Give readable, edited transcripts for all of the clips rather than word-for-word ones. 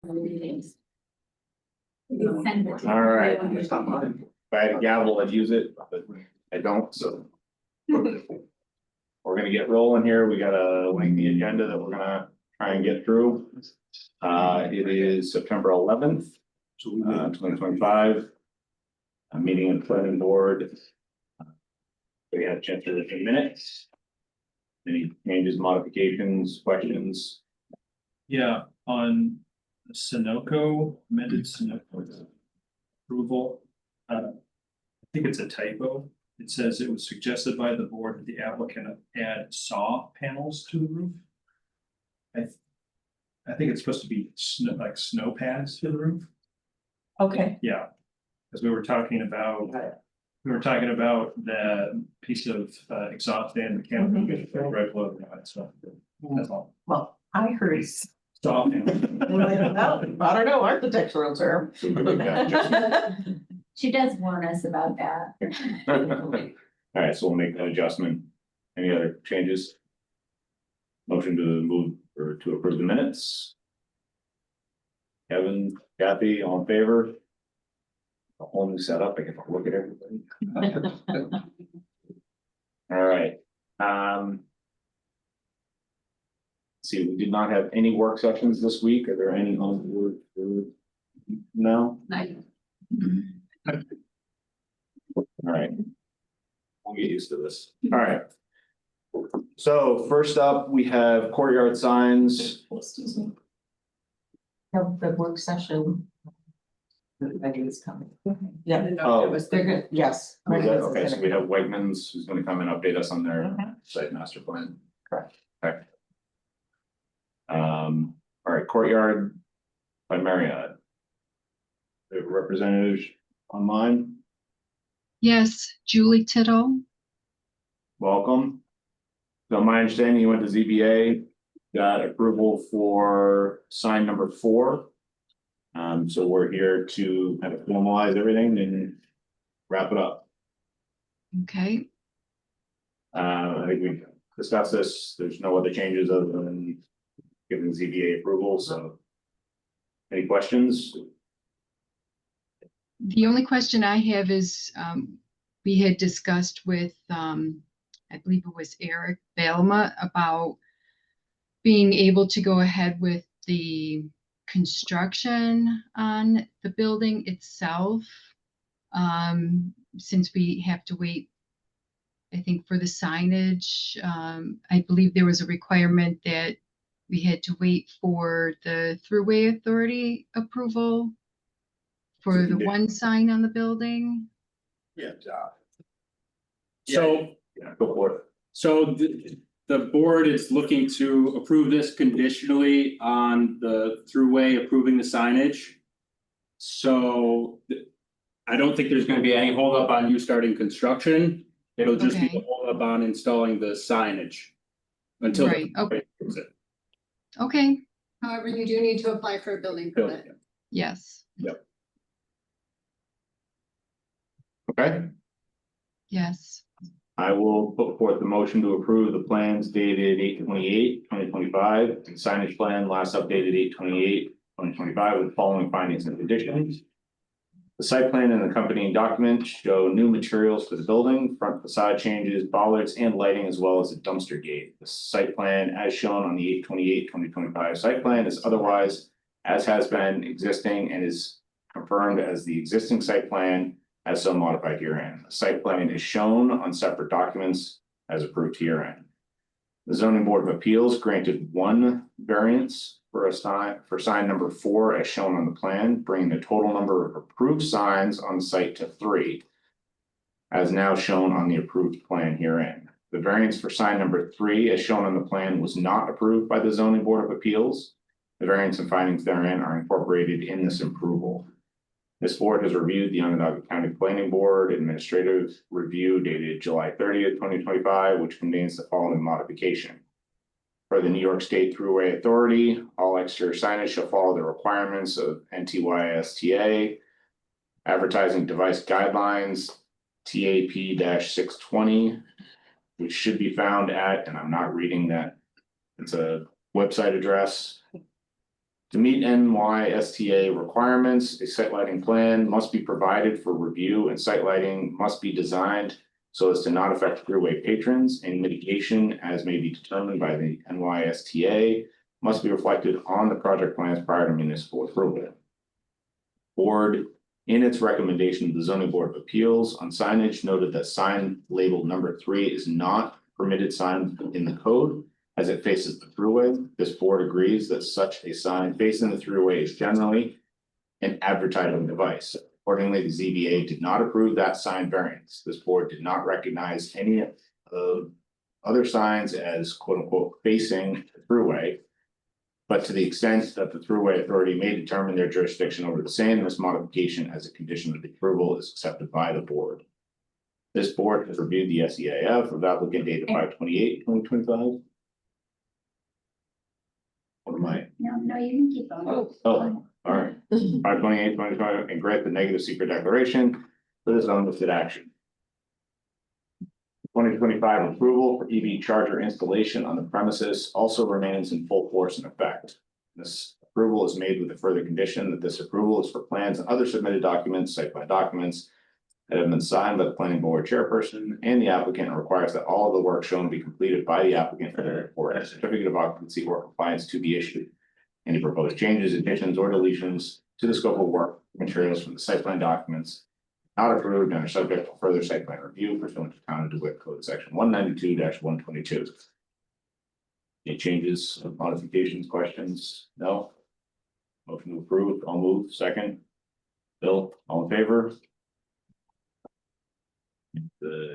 All right. If I had a gavel, I'd use it, but I don't, so. We're gonna get rolling here. We got a lengthy agenda that we're gonna try and get through. It is September 11th, 2025. A meeting of the planning board. We had a chance to look at minutes. Any changes, modifications, questions? Yeah, on Sunoco, amended Sunoco approval. I think it's a typo. It says it was suggested by the board that the applicant add saw panels to the roof. I think it's supposed to be snow pads to the roof. Okay. Yeah, because we were talking about the piece of exhaust and the canopy, right below and all that stuff. That's all. Well, I heard. Saw panels. I don't know, architectural term. She does warn us about that. All right, so we'll make an adjustment. Any other changes? Motion to move or to approve the minutes. Kevin, Kathy, all in favor? A whole new setup, I get to look at everybody. All right. See, we did not have any work sessions this week. Are there any on board? No? All right. We'll get used to this. All right. So first up, we have courtyard signs. Excuse me. Have the work session. I think it's coming. Yeah. Oh. They're good, yes. Okay, so we have Wegmans who's gonna come and update us on their site master plan. Correct. Okay. All right, courtyard by Marriott. We have representatives online, Yes, Julie Tittle. welcome. So my understanding, you went to ZBA, got approval for sign number 4. So we're here to kind of formalize everything and wrap it up. Okay, I think we discussed this, there's no other changes other than giving ZBA approval, so. Any questions? the only question I have is, we had discussed with, I believe it was Eric Balma about being able to go ahead with the construction on the building itself. Since we have to wait, I think for the signage, I believe there was a requirement that we had to wait for the Thruway Authority approval for the one sign on the building. Yeah. So, Yeah, go for it. so the board is looking to approve this conditionally on the throughway approving the signage. So I don't think there's gonna be any holdup on you starting construction. It'll just be Okay. a holdup on installing the signage. Until. Right, Okay, However, you do need to apply for a building permit. yes, Okay, yes, I will put forth the motion to approve the plans dated 8/28/2025 and signage plan last updated 8/28/2025 with the following findings and conditions. The site plan and accompanying documents show new materials for the building, front facade changes, bollards and lighting, as well as a dumpster gate. The site plan as shown on the 8/28/2025 site plan is otherwise as has been existing and is confirmed as the existing site plan as so modified herein. The site plan is shown on separate documents as approved herein. The zoning board of appeals granted 1 variance for sign number 4 as shown on the plan, bringing the total number of approved signs on the site to 3. As now shown on the approved plan herein. The variance for sign number 3 as shown on the plan was not approved by the zoning board of appeals. The variance and findings therein are incorporated in this approval. This board has reviewed the Onondaga County Planning Board Administrative Review dated July 30th, 2025, which contains the following modification. For the New York State Thruway Authority, all exterior signage shall follow the requirements of NTYSTA. Advertising device guidelines, TAP-620, which should be found at, and I'm not reading that, it's a website address. To meet NYSTA requirements, a site lighting plan must be provided for review and site lighting must be designed so as to not affect throughway patrons, and mitigation as may be determined by the NYSTA must be reflected on the project plans prior to municipal approval. Board, in its recommendation to the zoning board of appeals on signage, noted that sign labeled number 3 is not permitted sign in the code as it faces the throughway. This board agrees that such a sign facing the throughway is generally an advertising device. Accordingly, the ZBA did not approve that sign variance. This board did not recognize any of other signs as quote unquote facing the throughway. But to the extent that the throughway authority may determine their jurisdiction over the same, this modification as a condition of the approval is accepted by the board. This board has reviewed the SEAF of applicant dated 5/28/2025. What am I? No, you can keep going. Oh, all right. 5/28/2025 and grant the negative secret declaration for this unlisted action. 2025 approval for EV charger installation on the premises also remains in full force and effect. This approval is made with a further condition that this approval is for plans and other submitted documents, site plan documents that have been signed by the planning board chairperson and the applicant, and requires that all of the work shown be completed by the applicant for a certificate of occupancy or compliance to be issued. Any proposed changes, additions, or deletions to the scope of work materials from the site plan documents not approved and are subject to further site plan review pursuant to Town of DeWitt Code Section 192-122. Any changes, modifications, questions? No? Motion to approve, I'll move, second. Bill, all in favor?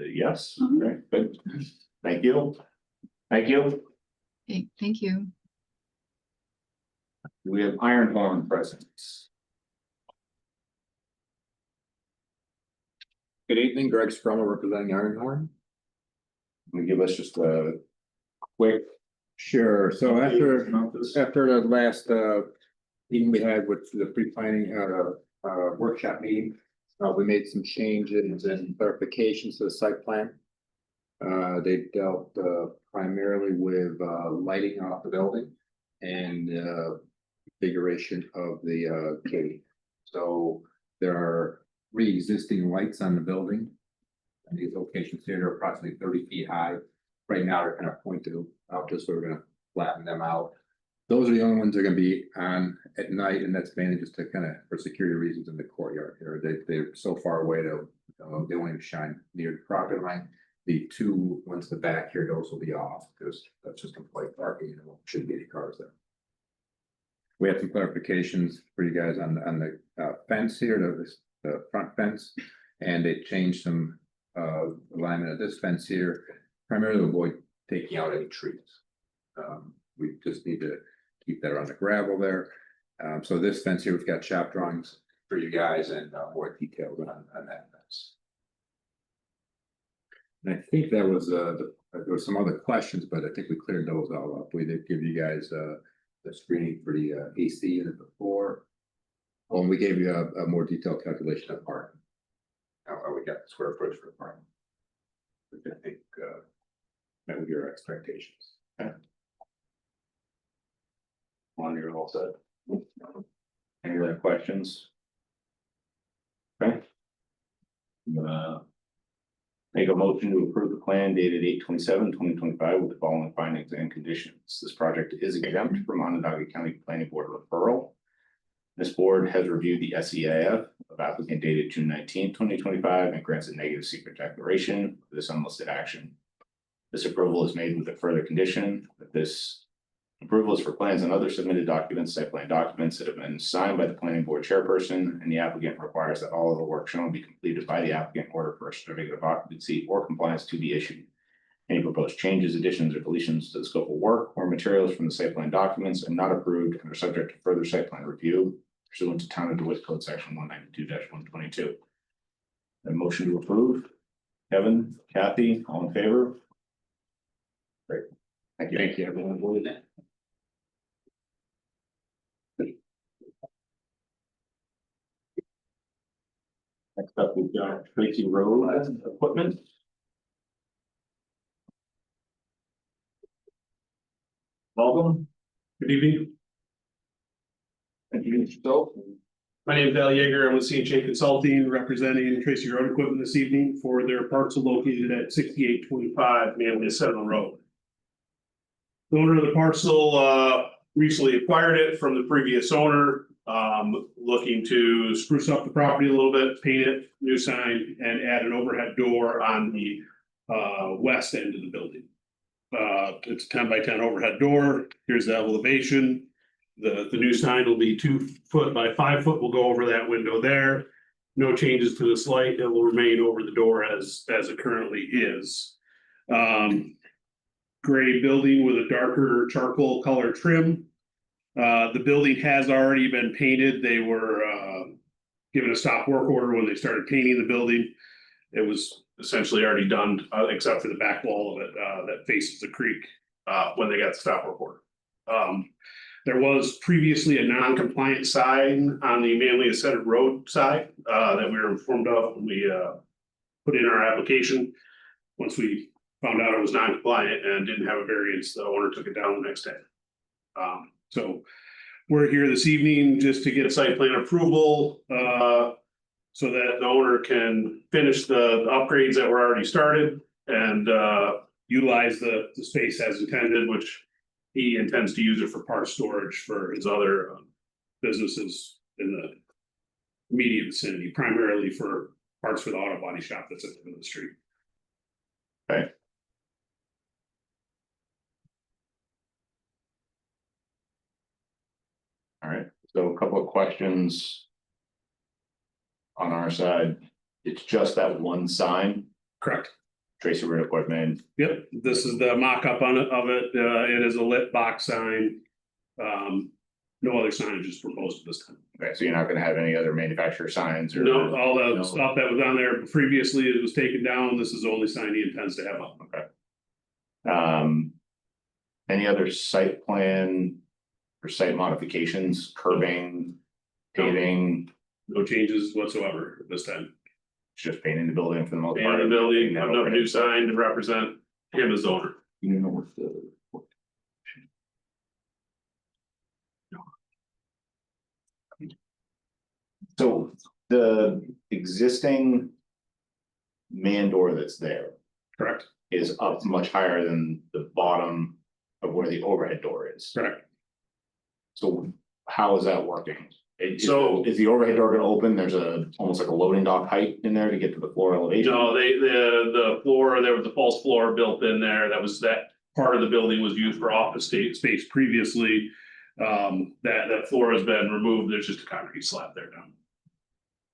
Yes, okay, good. Thank you. Thank you. Okay, thank you. We have Iron Horn present. Good evening, Greg Scrummer representing Iron Horn. Can you give us just a quick? Sure, so after the last meeting we had with the pre-planning workshop meeting, we made some changes and clarifications to the site plan. They dealt primarily with lighting off the building and configuration of the gate. So there are 3 existing lights on the building. And these locations here are approximately 30 feet high. Right now, they're kind of pointed out, just so we're gonna flatten them out. Those are the only ones that are gonna be on at night, and that's mainly just to kind of for security reasons in the courtyard here. They're so far away that they only shine near the property line. The 2 ones in the back here, those will be off because that's just complete parking, and there shouldn't be any cars there. We have some clarifications for you guys on the fence here, the front fence, and they changed some alignment of this fence here, primarily to avoid taking out any trees. We just need to keep that on the gravel there. So this fence here, we've got shop drawings for you guys and more details on that fence. And I think that was there were some other questions, but I think we cleared those all up. We did give you guys the screening for the AC unit before. Oh, and we gave you a more detailed calculation of parking. How we got the square footage for the parking. Which I think met with your expectations. On your all set. Any other questions? Okay. Make a motion to approve the plan dated 8/27/2025 with the following findings and conditions. This project is exempt from Onondaga County Planning Board referral. This board has reviewed the SEAF of applicant dated June 19/2025 and grants a negative secret declaration for this unlisted action. This approval is made with a further condition that this approval is for plans and other submitted documents, site plan documents that have been signed by the planning board chairperson, and the applicant requires that all of the work shown be completed by the applicant in order for a certificate of occupancy or compliance to be issued. Any proposed changes, additions, or deletions to the scope of work or materials from the site plan documents are not approved and are subject to further site plan review pursuant to Town of DeWitt Code Section 192-122. A motion to approve. Kevin, Kathy, all in favor? Great. Thank you. Thank you, everyone. Next up, we've got Tracy Road Equipment. Welcome. Good evening. introduce yourself. My name is Val Yeager. I'm with CHA Consulting, representing Tracy Road Equipment this evening for their parcel located at 6825 Manley Center Road. The owner of the parcel recently acquired it from the previous owner, looking to spruce up the property a little bit, paint it, new sign, and add an overhead door on the west end of the building. It's a 10 by 10 overhead door. Here's the elevation. The new sign will be 2 foot by 5 foot. We'll go over that window there. No changes to this light. It will remain over the door as it currently is. Gray building with a darker charcoal color trim. The building has already been painted. They were given a stop work order when they started painting the building. It was essentially already done, except for the back wall of it that faces the creek when they got the stop work order. There was previously a non-compliant sign on the Manley Center Road side that we were informed of when we put in our application. Once we found out it was non-compliant and didn't have a variance, the owner took it down the next day. So we're here this evening just to get site plan approval so that the owner can finish the upgrades that were already started and utilize the space as intended, which he intends to use it for parts storage for his other businesses in the immediate vicinity, primarily for parts for the auto body shop that's at the end of the street. Okay. All right, so a couple of questions. On our side, it's just that one sign, Correct. Tracy Road Equipment. Yep, this is the mock-up on it of it. It is a lit box sign. No other signage is proposed at this time. Okay, so you're not gonna have any other manufacturer signs or? No, all the No. stuff that was on there previously, it was taken down. This is the only sign he intends to have up. Okay. Any other site plan or site modifications, curbing, paving, No changes whatsoever at this time. just painting the building for the most part? And the building, Painting putting that up a new overhead. sign to represent him as the owner. You know what the. So the existing man door that's there Correct, is up much higher than the bottom of where the overhead door is. correct. So how is that working? So- Is the overhead door gonna open? There's almost like a loading dock height in there to get to the floor elevation? No, the floor, there was a false floor built in there. That part of the building was used for office space previously. That floor has been removed. There's just a concrete slab there now.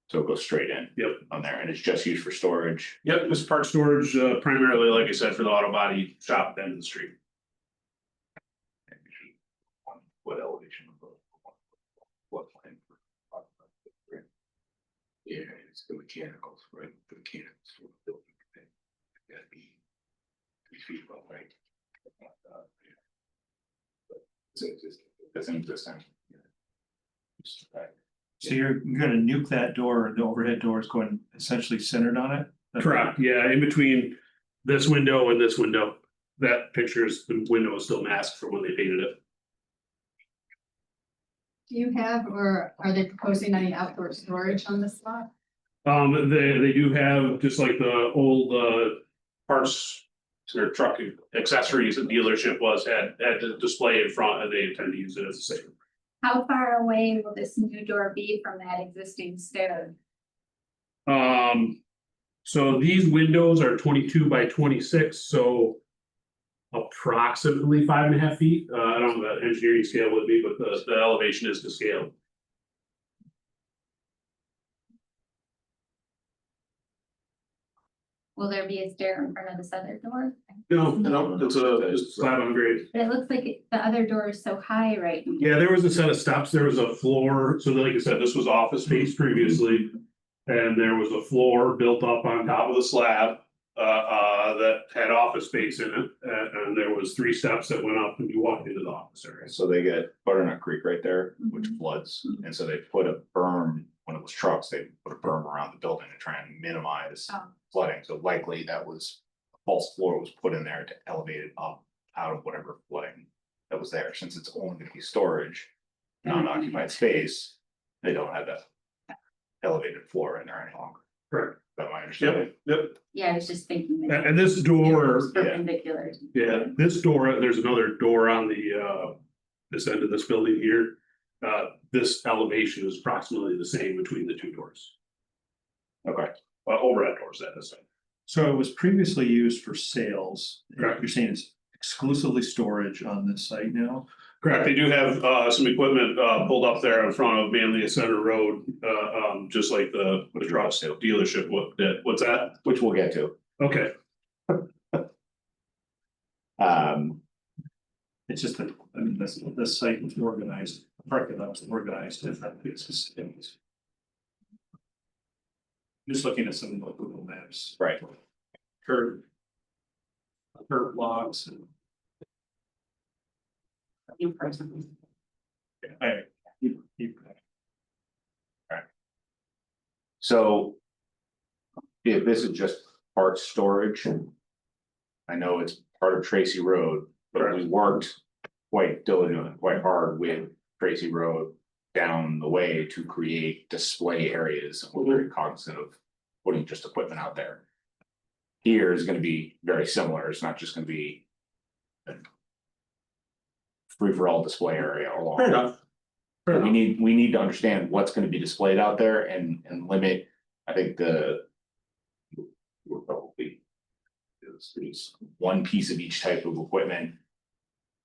So it goes straight in. Yep. On there, and it's just used for storage. Yep, this part storage primarily, like I said, for the auto body shop at the end of the street. What elevation? What line? Yeah, it's the mechanicals, right? The mechanicals for the building. Gotta be 3 feet above, right? That's existing. So you're gonna nuke that door, the overhead door is going essentially centered on it? Correct, yeah, in between this window and this window. That the window is still masked from when they painted it. Do you have, or are they proposing any outdoor storage on this lot? They do have, just like the old parts or truck accessories the dealership had to display in front, and they intend to use it as a safe. How far away will this new door be from that existing stair? So these windows are 22 by 26, so approximately 5.5 feet. I don't have the engineering scale with me, but the elevation is to scale. Will there be a stair in front of this other door? No, it's just slab on grade. But it looks like the other door is so high right now. Yeah, there was a set of steps, there was a floor, so like I said, this was office space previously. And there was a floor built up on top of the slab, that had office space in it, and there was 3 steps that went up and you walked into the office area. So they get Butternut Creek right there, which Mhm. floods, and so they put a berm, when it was trucks, they put a berm around the building to try and minimize Oh. flooding, so likely that was. A false floor was put in there to elevate it up out of whatever flooding that was there, since it's only gonna be storage. Non-occupied space, They don't have that elevated floor in there any longer. Correct. Is that my understanding? Yep. Yeah, I was just thinking. that And this door, it's Perpendicular. yeah, this door, there's another door on the this end of this building here. This elevation is approximately the same between the two doors. Okay, Overhead doors, that is. So it was previously used for sales. Correct. You're saying it's exclusively storage on this site now? Correct, they do have some equipment pulled up there in front of Manley Center Road, just like the truck dealership, what's that? which we'll get to. Okay, It's just that, I mean, this site was organized, the parking lot was organized different pieces. Just looking at some of the Google Maps. Right. Curb blocks and. Alright. So. If this is just part storage. I know it's part of Tracy Road, but we worked quite diligently, quite hard with Tracy Road. Down the way to create display areas, and we're very cognizant of putting just equipment out there. Here is gonna be very similar, it's not just gonna be. Free for all display area along. fair enough. Fair We enough. need to understand what's gonna be displayed out there and limit, I think we're probably. It's one piece of each type of equipment.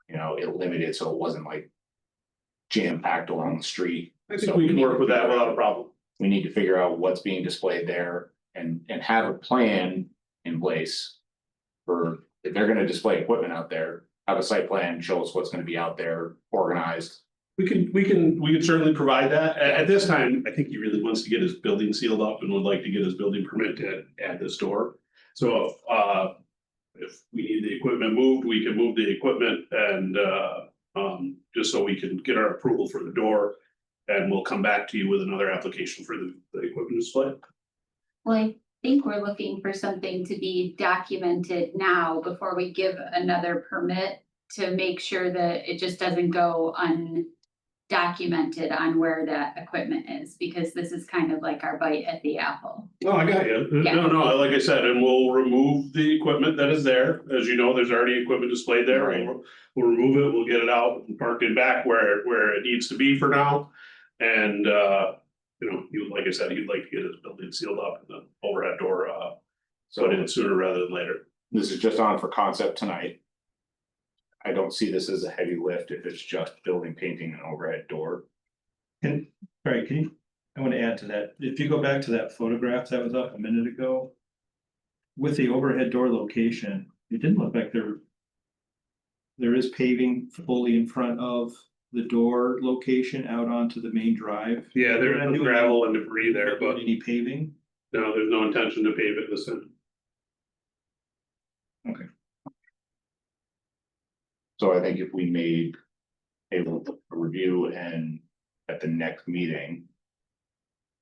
You know, it limited, so it wasn't like. Jam packed along the street. I think we can work with that without a problem. We need to figure out what's being displayed there and have a plan in place. For if they're gonna display equipment out there, have a site plan, show us what's gonna be out there, organized. We can certainly provide that. At this time, I think he really wants to get his building sealed up and would like to get his building permit to add this door. So if we need the equipment moved, we can move the equipment and just so we can get our approval for the door. And we'll come back to you with another application for the equipment display. Well, I think we're looking for something to be documented now before we give another permit. To make sure that it just doesn't go undocumented on where that equipment is, because this is kind of like our bite at the apple. Oh, I got you. Yeah. No, like I said, and we'll remove the equipment that is there. As you know, there's already equipment displayed there. Right. We'll remove it, we'll get it out and parked it back where it needs to be for now. And like I said, he'd like to get his building sealed up and the overhead door put in sooner rather than later. This is just on for concept tonight. I don't see this as a heavy lift if it's just building, painting an overhead door. Alright, I want to add to that, if you go back to that photograph that was up a minute ago. With the overhead door location, it didn't look like there is paving fully in front of the door location out onto the main drive. Yeah, there's gravel and debris there, but Any paving? no, there's no intention to pave it this end. Okay. So I think if we made a review and at the next meeting.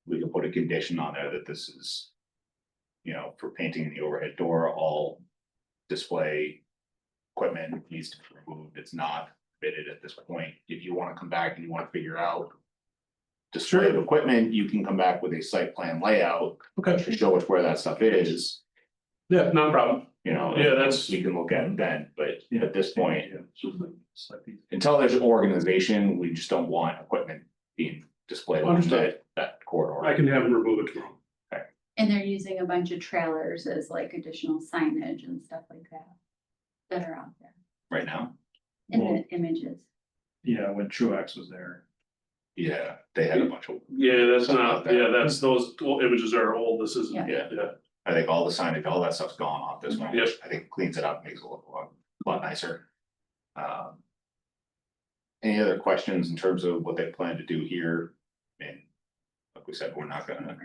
We can put a condition on there that this is. You know, for painting the overhead door, all display. Equipment needs to be removed, it's not fitted at this point, if you wanna come back and you wanna figure out. Display of equipment, you can come back with a site plan layout Okay. to show us where that stuff is, Yeah, not a problem. you know. Yeah, that's- We can look at it then, but at this point. Slightly. Until there's organization, we just don't want equipment being displayed on Understood. that corridor. I can have them remove it tomorrow. And they're using a bunch of trailers as like additional signage and stuff like that. That are out there Right now, in Well- the images. Yeah, when Truax was there. yeah, they had a bunch of, Yeah, that's not, that's those old images are old. This is, Yeah. yeah. I think all the signage, all that stuff's gone off this one, Yep. which I think cleans it up, makes it look a lot nicer. Any other questions in terms of what they plan to do here? I mean, like we said, we're not gonna.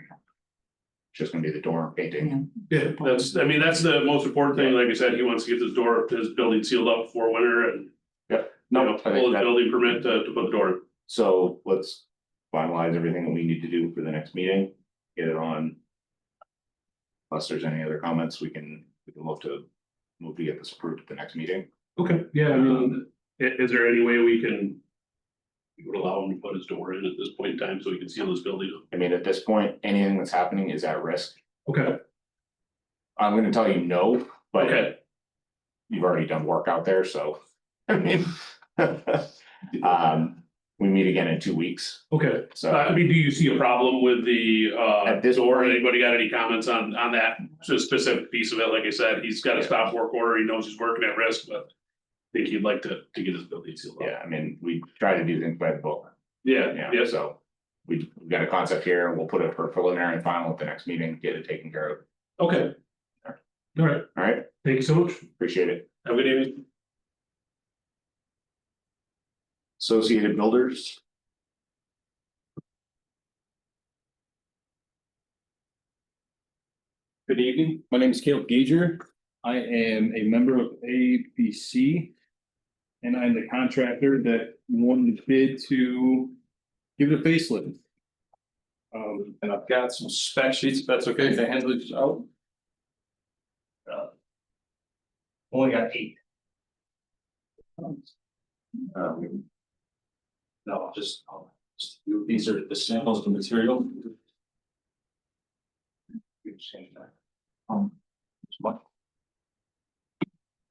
Just gonna be the door and painting. Yeah, that's the most important thing. Like I said, he wants to get his building sealed up before winter and. No, I Pull think his that, building permit to put the door in. so let's finalize everything that we need to do for the next meeting, get it on. Unless there's any other comments, we can look to move to get this approved at the next meeting. Okay, yeah, is there any way we can? We would allow him to put his door in at this point in time so he can seal his building up. I mean, at this point, anything that's happening is at risk. Okay, I'm gonna tell you no, but okay, you've already done work out there, so. I mean. We meet again in 2 weeks, okay. so. I mean, do you see a problem with the At this door? point- Anybody got any comments on that specific piece of it? Like I said, he's got a stop work order. He knows he's working at risk, but I think he'd like to get his building sealed up. Yeah, I mean, we try to do things by the book, Yeah, yeah, so. We've got a concept here, we'll put it for preliminary and final at the next meeting, get it taken care of, Okay. All right, all right, thank you so much. appreciate it. Have a good evening. Associated Builders. Good evening, my name is Caleb Gager. I am a member of ABC. And I'm the contractor that won the bid to give it a facelift. And I've got some spec sheets, if that's okay, to hand these out. Only got 8. No, these are the samples of the material.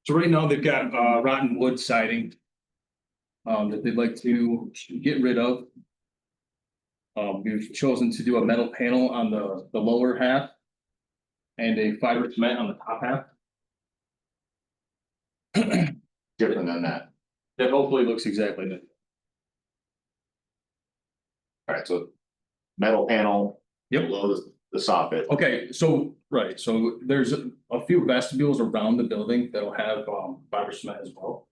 So right now they've got rotten wood siding. That they'd like to get rid of. We've chosen to do a metal panel on the lower half. And a fiber cement on the top half. Different than that, That hopefully looks exactly that. alright, so. Metal panel. Yep. Below the soffit, Okay, so, right, so there's a few vestibules around the building that'll have fiber cement as well.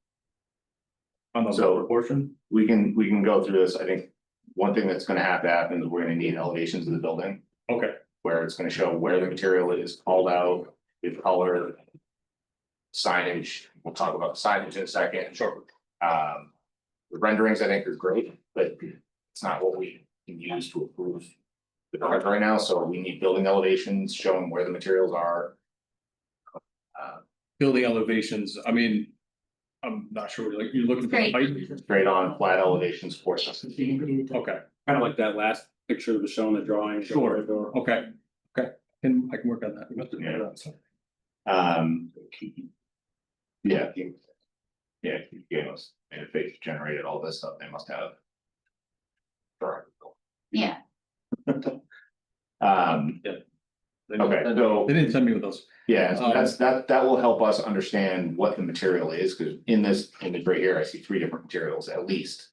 On the So- lower portion. we can go through this, I think. One thing that's gonna have to happen is we're gonna need elevations of the building. Okay, Where it's gonna show where the material is called out, the color. Signage, we'll talk about signage in a second. sure. The renderings I think are great, but it's not what we can use to approve. The product right now, so we need building elevations showing where the materials are. Building elevations, I mean. I'm not sure, like, you're looking for the height? Straight on flat elevations for us. Okay, Kind of like that last picture was showing the drawing. sure, okay, and I can work on that. Yeah. Yeah, gave us, and if they generated all this stuff, they must have. Yeah, Okay, so. They didn't send me with those. Yeah, so that will help us understand what the material is, because in this image right here, I see 3 different materials at least.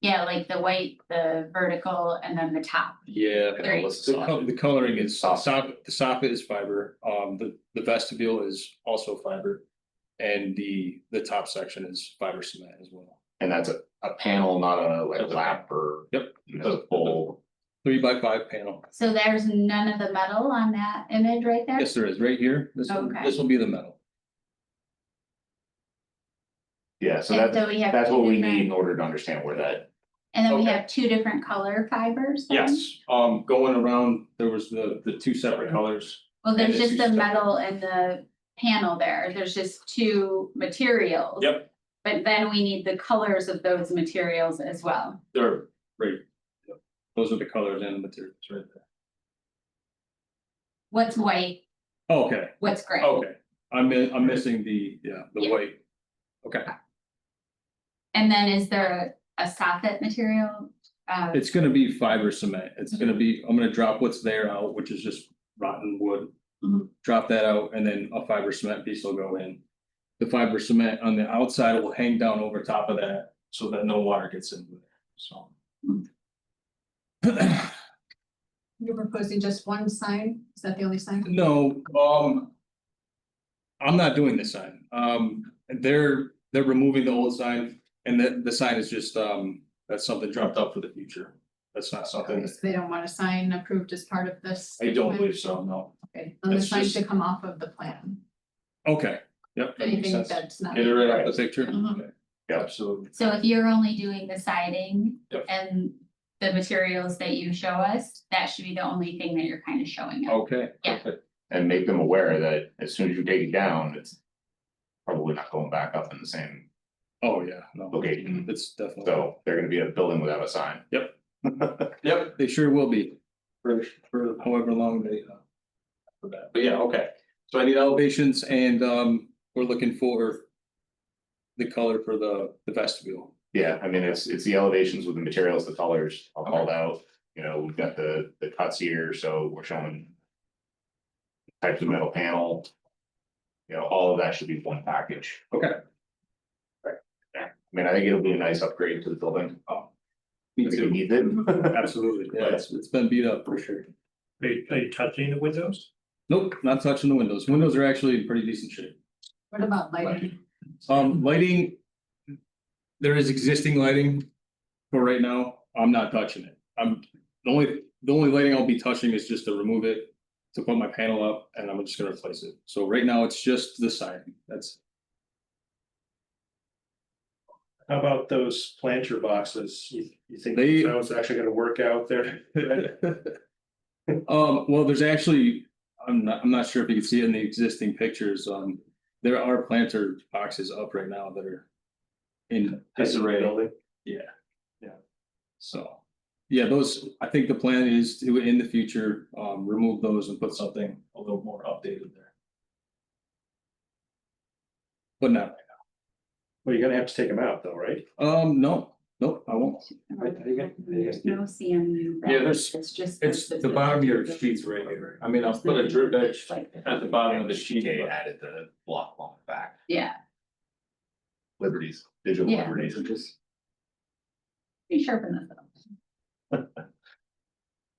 yeah, like the white, the vertical, and then the top. Yeah. Great. The coloring is Soft. the soffit is fiber, the vestibule is also fiber. And the top section is fiber cement as well. And that's a panel, not a like lap or. Yep. A full, 3x5 panel. So there's none of the metal on that image right there? Yes, there is, right here, Okay. this will be the metal. yeah, so And that's, so we have. that's two what we different- need in order to understand where that. And then we Okay. have 2 different color fibers? then? Yes, going around, there was the 2 separate colors. Well, there's And it's just the used- metal and the panel there, there's just 2 materials. Yep. But then we need the colors of those materials as well. They're right. Yep. Those are the colors and the materials right there. What's white, Okay, what's gray? okay, I'm missing the Yeah. white. Okay, And then is there a soffit material? it's gonna be fiber cement, it's gonna be, I'm gonna drop what's there out, which is just rotten wood. Mhm. Drop that out and then a fiber cement piece will go in. The fiber cement on the outside will hang down over top of that, so that no water gets into there, so. You're proposing just one sign? Is that the only sign? No, I'm not doing this sign, they're removing the old sign, and the sign is just, that's something dropped out for the future. That's not something, So they don't want a sign approved as part of this? I don't believe so, no. Okay, then the It's sign just- should come off of the plan. Okay, yep, that makes Anything sense. that's not. Get it right off the picture, Mhm. okay, Yeah. absolutely. So if you're only doing the siding Yep. and the materials that you show us, that should be the only thing that you're kind of showing us. Okay, Yeah. perfect. And make them aware that as soon as you take it down, it's. Probably not going back up in the same. Oh, yeah, no, location. it's definitely. So they're gonna be a building without a sign. Yep. Yep, they sure will be, for however long they. For that, but yeah, okay, so I need elevations and we're looking for. The color for the vestibule. Yeah, I mean, it's the elevations with the materials, the colors all called Okay. out, you know, we've got the cuts here, so we're showing. Types of metal panel. You know, all of that should be one package. Okay. Right, yeah, I mean, I think it'll be a nice upgrade to the building. Me I think it too, needs it. absolutely, yeah, it's been beat up for sure. Are you touching the windows? Nope, not touching the windows, windows are actually in pretty decent shape. What about lighting? Lighting. There is existing lighting. For right now, I'm not touching it, the only lighting I'll be touching is just to remove it. To put my panel up and I'm just gonna replace it, so right now it's just the siding, that's. How about those planter boxes? You think They- that was actually gonna work out there? Well, there's actually, I'm not sure if you can see it in the existing pictures, there are planter boxes up right now that are. In disarray, yeah. So, yeah, those, I think the plan is to, in the future, remove those and put something a little more updated there. But not right Well, you're gonna have to take them out though, right? now, no, nope, I won't. There's no CMU. Yeah, there's- It's just. It's the bottom of your sheets right here, I mean, I'll put a drip edge at the bottom of the sheet. They added the block along the back, Yeah, liberties, digital Yeah. liberties, and just, be sharpen this up.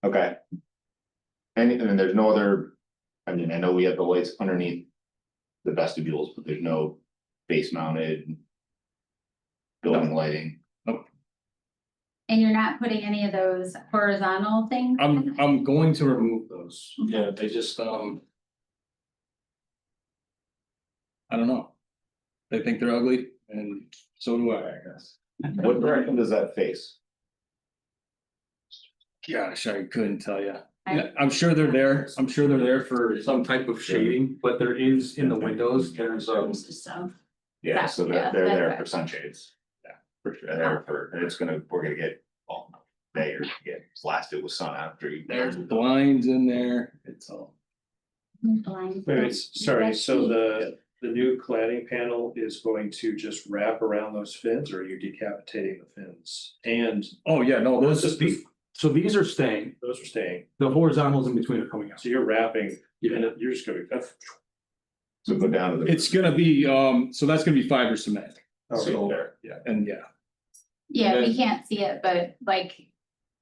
okay. And then there's no other, I mean, I know we have the lights underneath. The vestibules, but there's no base mounted. Building lighting, And you're not putting any of those horizontal things? I'm going to remove those, yeah, they just, I don't know. They think they're ugly, and so do I guess. what direction does that face? Gosh, I couldn't tell you. I- Yeah, I'm sure they're there for some type of shading, but there is in the windows, there's So, Yeah, so Yeah, they're there that's for sunshades. Yeah, for sure, they're for, and we're gonna get, well, they are gonna get blasted with sun after you. there's blinds in there, it's all. blind. Wait, sorry, so the new cladding panel is going to just wrap around those fins, or are you decapitating the fins? And Oh, yeah, no, those, Just- so these are staying, those are staying, the horizontals in between are coming out. so you're wrapping, and you're just gonna. So go down to the. It's gonna be, so that's gonna be fiber cement, So there. yeah, and yeah, Yeah, we then- can't see it, but like,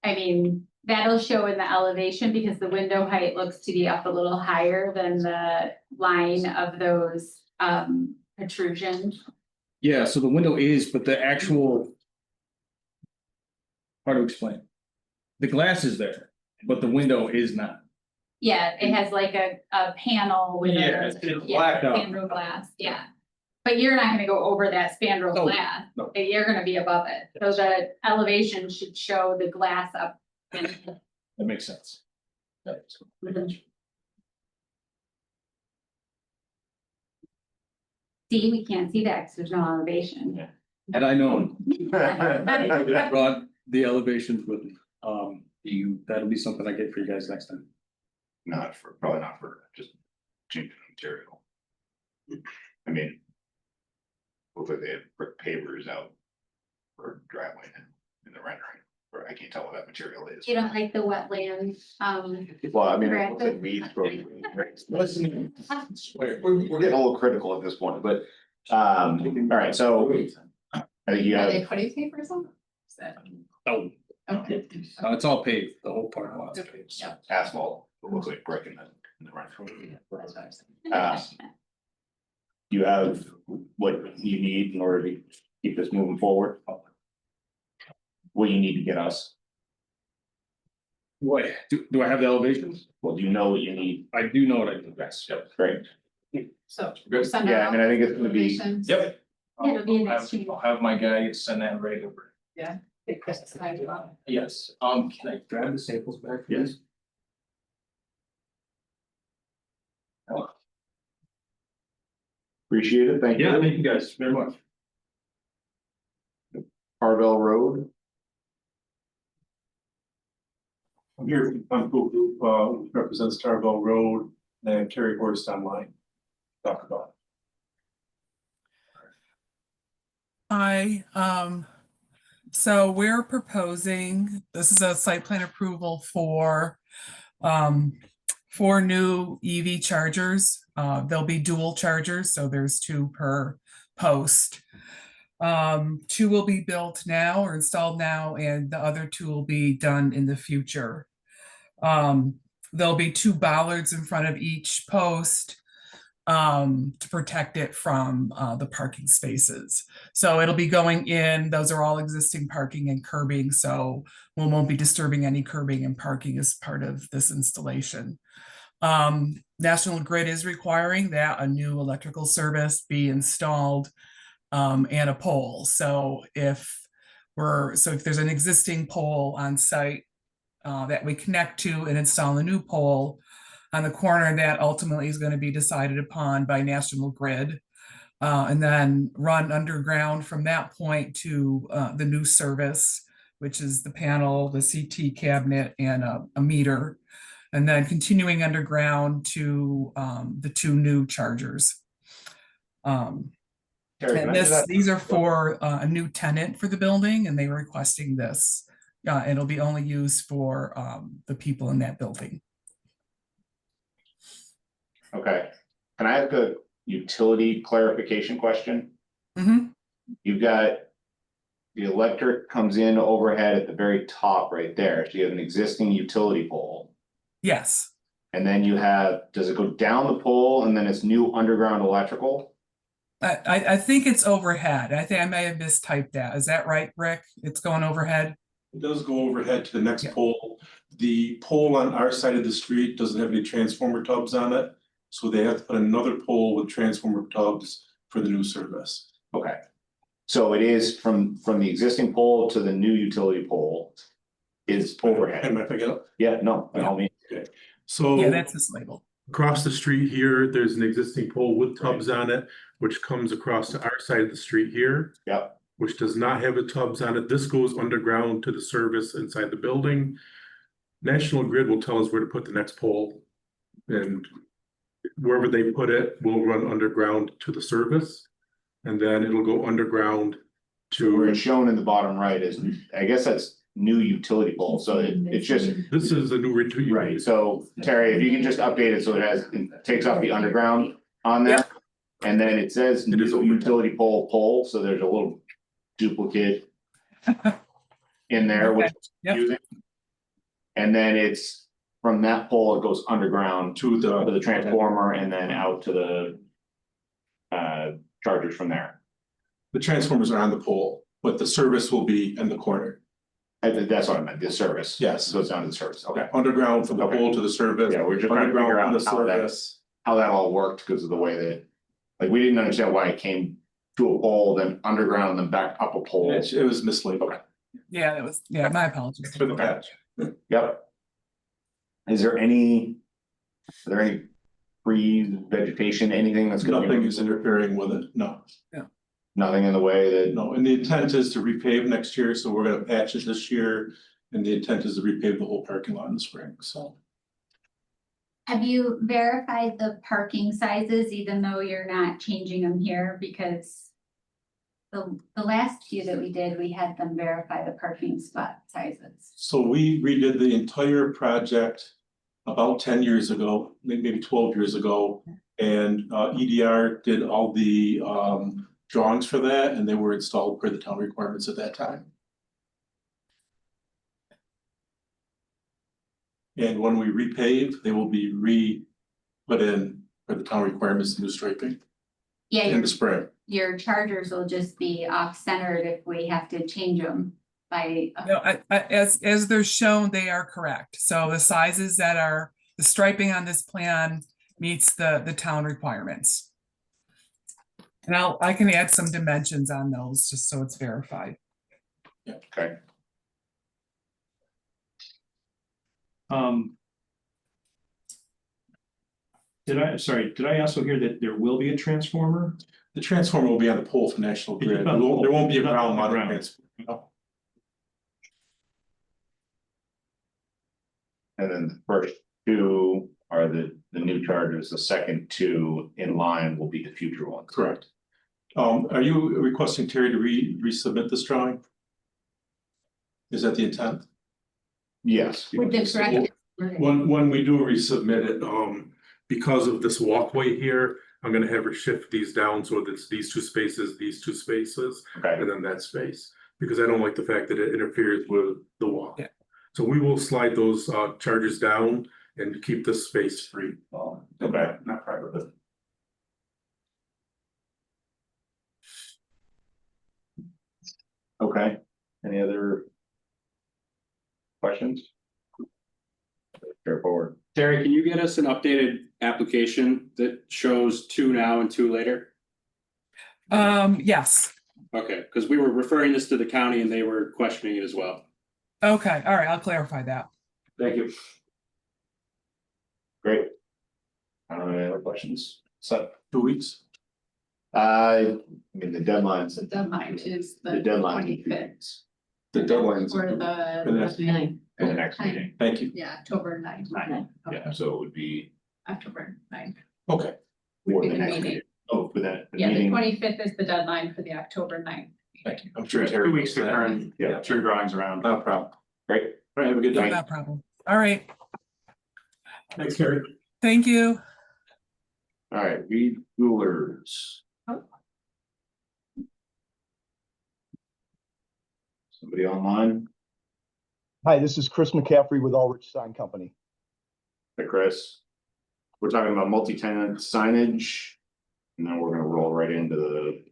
I mean, that'll show in the elevation because the window height looks to be up a little higher than the line of those protrusions. yeah, so the window is, but the actual. Hard to explain. The glass is there, but the window is not. Yeah, it has like a panel with Yeah, a, it's yeah, blacked out. spandrel glass, yeah. But you're not gonna go over that spandrel No, glass, no. you're gonna be above it, so the elevation should show the glass up. and- That makes sense. See, we can't see that because there's no elevation. Had I known, I brought the elevations with me, that'll be something I get for you guys next time. probably not for just changing the material. I mean. Hopefully they have brick pavers out. For driveway in the rendering, or I can't tell what that material is. You don't like the wetland, Well, I mean, it looks graphic? like weeds growing. Listen, we're getting a little critical at this point, but, all right, so. I think you Are have, they putting papers on? Is that? Oh, Okay. it's all paved, the whole parking lot's paved. Yeah. asphalt, it looks like brick in the rendering. You have what you need in order to keep this moving forward? What you need to get us, What, do I have the elevations? well, do you know what you need? I do know what I do. Yes, great, So. Good. send yeah, I out mean, I think it's gonna be, information. Yep. Yeah, it'll be in I'll have- exchange. I'll have my guy send that right over. Big Christmas time. Yes, can I grab the samples back? Yes. Appreciate it, thank you. Yeah, thank you guys very much. Carvel Road. I'm here on Google Group, represents Tarbell Road and Terry Horst online. Talk about. Hi, so we're proposing, this is a site plan approval for 4 new EV chargers. There'll be dual chargers, so there's 2 per post. 2 will be built now or installed now, and the other 2 will be done in the future. There'll be 2 bollards in front of each post to protect it from the parking spaces. So it'll be going in, those are all existing parking and curbing, so we won't be disturbing any curbing and parking as part of this installation. National Grid is requiring that a new electrical service be installed and a pole. So if there's an existing pole on site that we connect to and install a new pole on the corner, that ultimately is going to be decided upon by National Grid, and then run underground from that point to the new service, which is the panel, the CT cabinet, and a meter, and then continuing underground to the 2 new chargers. Terry, can And I do that? these are for a new tenant for the building, and they were requesting this. It'll be only used for the people in that building. Okay, can I ask a utility clarification question? Mhm. You've got. The electric comes in overhead at the very top right there, so you have an existing utility pole. Yes. And then you have, does it go down the pole and then it's new underground electrical? I think it's overhead. I think I may have mistyped that. Is that right, Rick? It's going overhead? It does go overhead to the next Yeah. pole. The pole on our side of the street doesn't have any transformer tubs on it. So they have to put another pole with transformer tubs for the new service. Okay. So it is from the existing pole to the new utility pole is overhead. Am I picking up? Yeah, no, by all means. So. Yeah, that's this label. Across the street here, there's an existing pole with tubs on it, which comes across to our side of the street here. Yep. Which does not have the tubs on it. This goes underground to the service inside the building. National Grid will tell us where to put the next pole. And wherever they put it, will run underground to the service. And then it'll go underground Where to, it's shown in the bottom right is, I guess that's new utility pole, so it's just. this is the new. Right, so Terry, if you can just update it so it takes off the underground on there. And then it says It is new overhead. utility pole, so there's a little duplicate. In there, which is Yep. confusing. And then it's from that pole, it goes underground To to the, the transformer and then out to the. Chargers from there. the transformers are on the pole, but the service will be in the corner. That's what I meant, the service. Yes. Goes down to the service, okay. Underground from the Okay. pole to the service. Yeah, we're just trying to figure Underground out from the how that, service. how that all worked because of the way that. Like, we didn't understand why it came to a pole, then underground, then back up a pole. It was mislabeled. Okay. Yeah, that was, my apologies. For the patch. Yep. Is there any? Are there any pre-vegetation, anything that's gonna? Nothing is interfering with it, no. Nothing in the way that, No, and the intent is to repave next year, so we're gonna patch it this year. And the intent is to repave the whole parking lot in the spring, so. Have you verified the parking sizes, even though you're not changing them here, because the last few that we did, we had them verify the parking spot sizes. So we redid the entire project about 10 years ago, maybe 12 years ago. And EDR did all the drawings for that, and they were installed per the town requirements at that time. And when we repave, they will be put in for the town requirements, new striping Yeah, in the spring. your chargers will just be off-centered if we have to change them by. No, as they're shown, they are correct. So the sizes that are, the striping on this plan meets the town requirements. And I can add some dimensions on those, just so it's verified. okay, Did I also hear that there will be a transformer? The transformer will be on the pole for National It's Grid. just on the pole. There won't be a It's not ground on the mounted ground. transformer. And then the first two are the new chargers, the second two in line will be the future ones. Correct. Are you requesting Terry to resubmit this drawing? Is that the intent? Yes. With the correct. When we do resubmit it, because of this walkway here, I'm gonna have her shift these down so that it's these two spaces, Okay, and then that space. Because I don't like the fact that it interferes with the wall. Yeah. So we will slide those charges down and keep this space free. Okay. Not private. okay. Any other questions? Straightforward. Terry, can you get us an updated application that shows 2 now and 2 later? Yes. Okay, because we were referring this to the county and they were questioning it as well. Okay, all right, I'll clarify that. Thank you. Great. I don't have any other questions. So, 2 weeks. I mean, the deadline's. The deadline is The the deadline. 25th. The deadline's. For For the next the, Nine. In the next meeting. Thank you. yeah, October 9th. Yeah, so it would be. October 9th. Okay. For Would be the the next meeting. meeting. Oh, for that. Yeah, the meeting. 25th is the deadline for the October 9th. Thank you. I'm sure Terry. 2 weeks to turn, yeah, turn drawings around. No problem. Great. All right, have a good day. No problem. All right, Thanks, Terry. thank you. All right, Reed Jewelers. Somebody online? Hi, this is Chris McCaffrey with Ulrich Sign Company. Hey, Chris. We're talking about multi-tenant signage. And then we're gonna roll right into the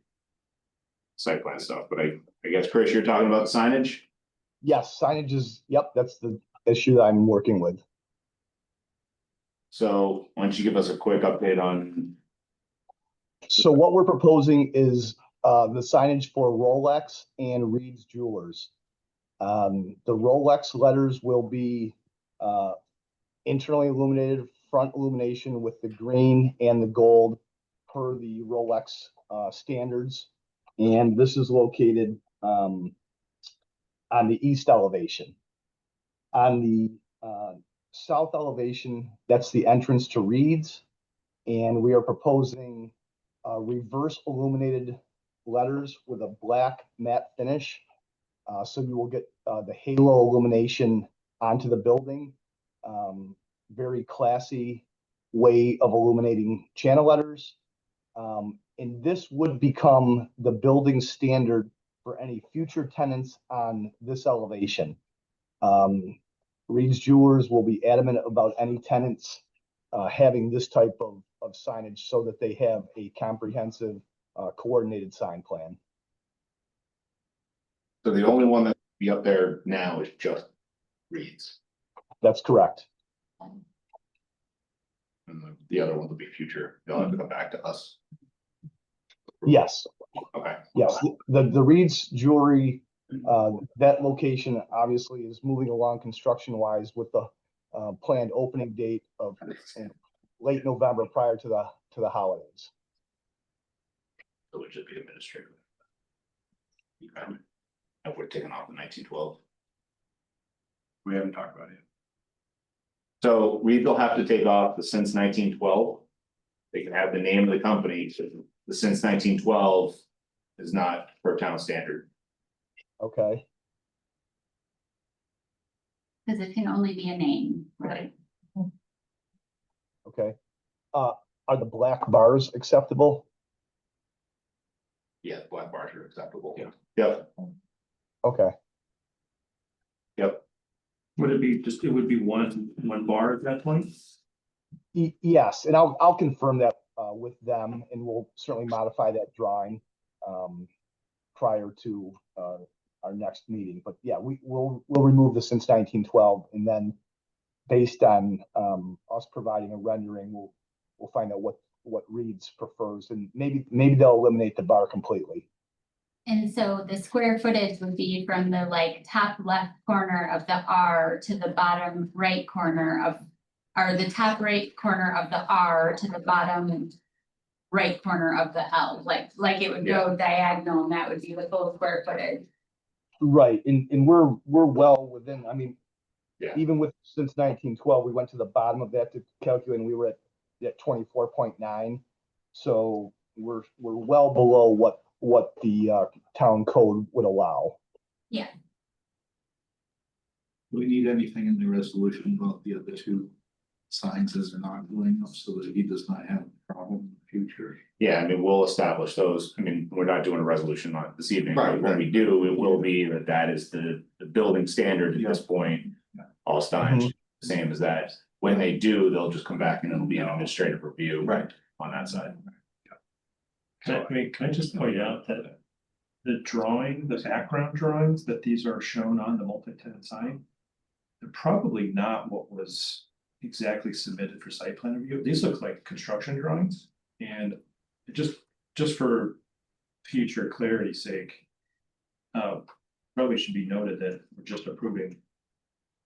site plan stuff, but I guess, Chris, you're talking about signage? Yes, signage is, yep, that's the issue that I'm working with. So why don't you give us a quick update on, So what we're proposing is the signage for Rolex and Reed's Jewelers. The Rolex letters will be internally illuminated, front illumination with the green and the gold per the Rolex standards. And this is located on the east elevation. On the south elevation, that's the entrance to Reed's. And we are proposing reverse illuminated letters with a black matte finish. So you will get the halo illumination onto the building. Very classy way of illuminating channel letters. And this would become the building standard for any future tenants on this elevation. Reed's Jewelers will be adamant about any tenants having this type of signage so that they have a comprehensive coordinated sign plan. so the only one that will be up there now is just Reed's. That's correct. And the other one will be future, they'll have to come back to us. Yes, Okay, yes. The Reed's Jewelry, that location obviously is moving along construction wise with the planned opening date of late November prior to the holidays. so it should be administrative. Okay. And we're taking off the 1912. We haven't talked about it. So Reed will have to take off the since 1912. They can have the name of the company, so the since 1912 is not per town standard. Okay, Cause it can only be a name, Right. okay. Are the black bars acceptable? Yeah, black bars are acceptable. Yeah. Yep, Okay, yep. Would it be just, it would be one bar at that point? Yes, and I'll confirm that with them, and we'll certainly modify that drawing prior to our next meeting. But yeah, we'll remove the since 1912, and then based on us providing a rendering, we'll find out what Reed's prefers, and maybe they'll eliminate the bar completely. And so the square footage would be from the like top left corner of the R to the bottom right corner of are the top right corner of the R to the bottom right corner of the L, like it would go diagonal, and that would be the full square footage. Right, and we're well within, I mean. Yeah. Even with, since 1912, we went to the bottom of that to calculate, and we were at 24.9. So we're well below what the town code would allow. Yeah, Do we need anything in the resolution about the other two signs as they're not going up so that he does not have a problem in the future? Yeah, I mean, we'll establish those. I mean, we're not doing a resolution on this evening, but Right, when right. we do, it will be that is the building standard at this point. All signage, same as that. When they do, they'll just come back and it'll be an administrative review. Right. On that side. Can I just point out that the drawing, the background drawings that these are shown on the multi-tenant sign, they're probably not what was exactly submitted for site plan review. These look like construction drawings, and just for future clarity's sake, probably should be noted that we're just approving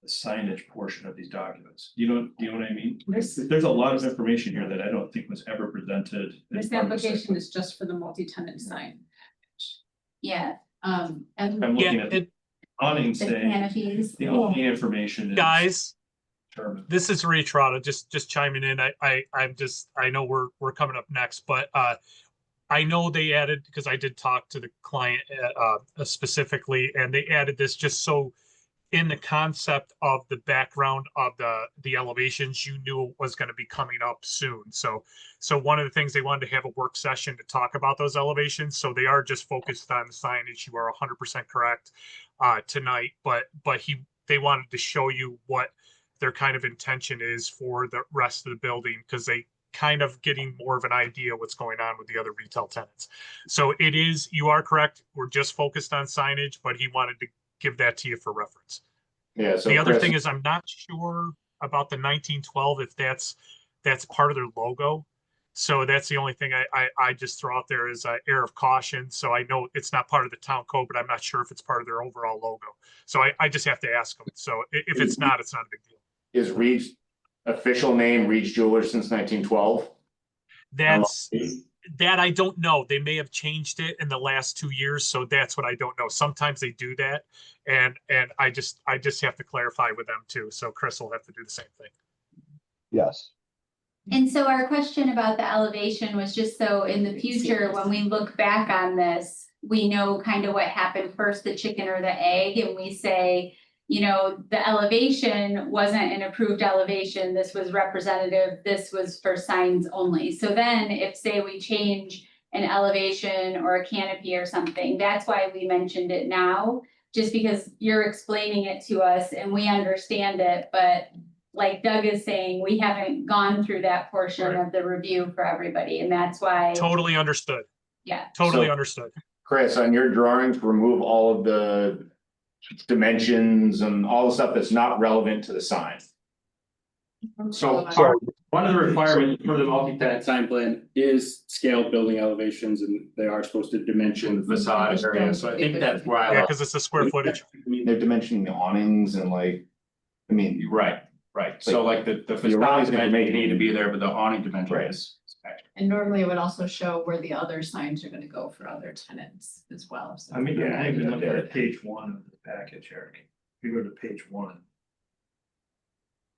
the signage portion of these documents. You know what I mean? There's a lot of information here that I don't think was ever presented. as This part of the site application plan. is just for the multi-tenant sign. yeah, And I'm looking at the awning the saying, canopies. the awning information is. Guys, determined. this is Ray Trotta, just chiming in. I know we're coming up next, but I know they added, because I did talk to the client specifically, and they added this just so in the concept of the background of the elevations, you knew it was going to be coming up soon. So one of the things, they wanted to have a work session to talk about those elevations. So they are just focused on the signage. You are 100% correct tonight, but they wanted to show you what their kind of intention is for the rest of the building, because they kind of getting more of an idea what's going on with the other retail tenants. So you are correct. We're just focused on signage, but he wanted to give that to you for reference. Yeah, so The other Chris- thing is, I'm not sure about the 1912, if that's part of their logo. So that's the only thing I just throw out there as an air of caution. So I know it's not part of the town code, but I'm not sure if it's part of their overall logo. So I just have to ask them. So if it's not a big deal. Is Reed's official name Reed's Jewelers since 1912? That I don't know. They may have changed it in the last 2 years, so that's what I don't know. Sometimes they do that, and I just have to clarify with them too. So Chris will have to do the same thing. Yes. And so our question about the elevation was just so in the future, when we look back on this, we know kind of what happened first, the chicken or the egg, and we say, you know, the elevation wasn't an approved elevation, this was representative, this was for signs only. So then if, say, we change an elevation or a canopy or something, that's why we mentioned it now, just because you're explaining it to us and we understand it, but like Doug is saying, we haven't gone through that portion of the review for everybody, and that's why. Totally understood. Yeah. Totally So- understood. Chris, on your drawings, remove all of the dimensions and all the stuff that's not relevant to the sign. So So, one of the requirements for the multi-tenant sign plan is scaled building elevations, and they are supposed to dimension the facade area, so I think that's why. Yeah, because it's the square footage. I mean, they're dimensioning the awnings and like, I mean, Right, so like the facade awnings dimension information- need to be there, but the awning dimension Right. is. And normally it would also show where the other signs are gonna go for other tenants as well. So I mean, Yeah, I even look yeah. at page 1 of the package, Eric. If you go to page 1.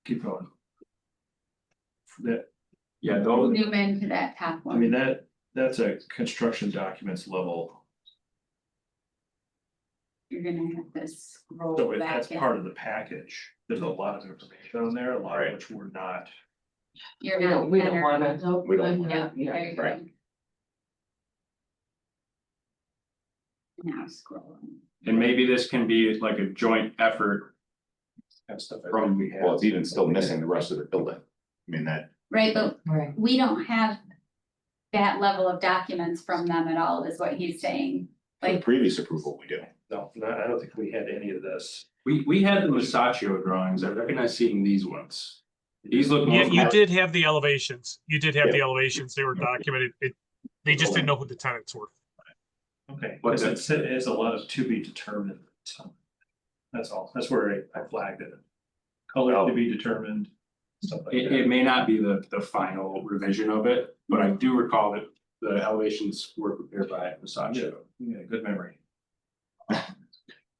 Keep going. That, Yeah, those, Zoom into that top I mean, one. that's a construction documents level, You're gonna have to scroll so back. that's in. part of the package. There's a lot of information on there, a lot Right. of which we're not. You're We don't- not. we don't better- wanna- Nope, we don't yeah, yeah, there you right. go. Now scrolling. and maybe this can be like a joint effort That stuff I from. think we have. well, it's even still missing the rest of the building. I mean, that, Right, but Right. we don't have that level of documents from them at all, is what he's saying. for the Like, previous approval, we do. No, I don't think we had any of this. We had the Masaccio drawings, I recognize seeing these ones. These look. Yeah, more- you did have the elevations. You did have the Yeah. elevations. They were documented. They just didn't know who the tenants were. Okay, What's because it is a lot of to be determined. So that's all. That's where I flagged it. Color Oh. to be determined. stuff like It that. may not be the final revision of it, but I do recall that the elevations were prepared by Versace. Yeah, good memory.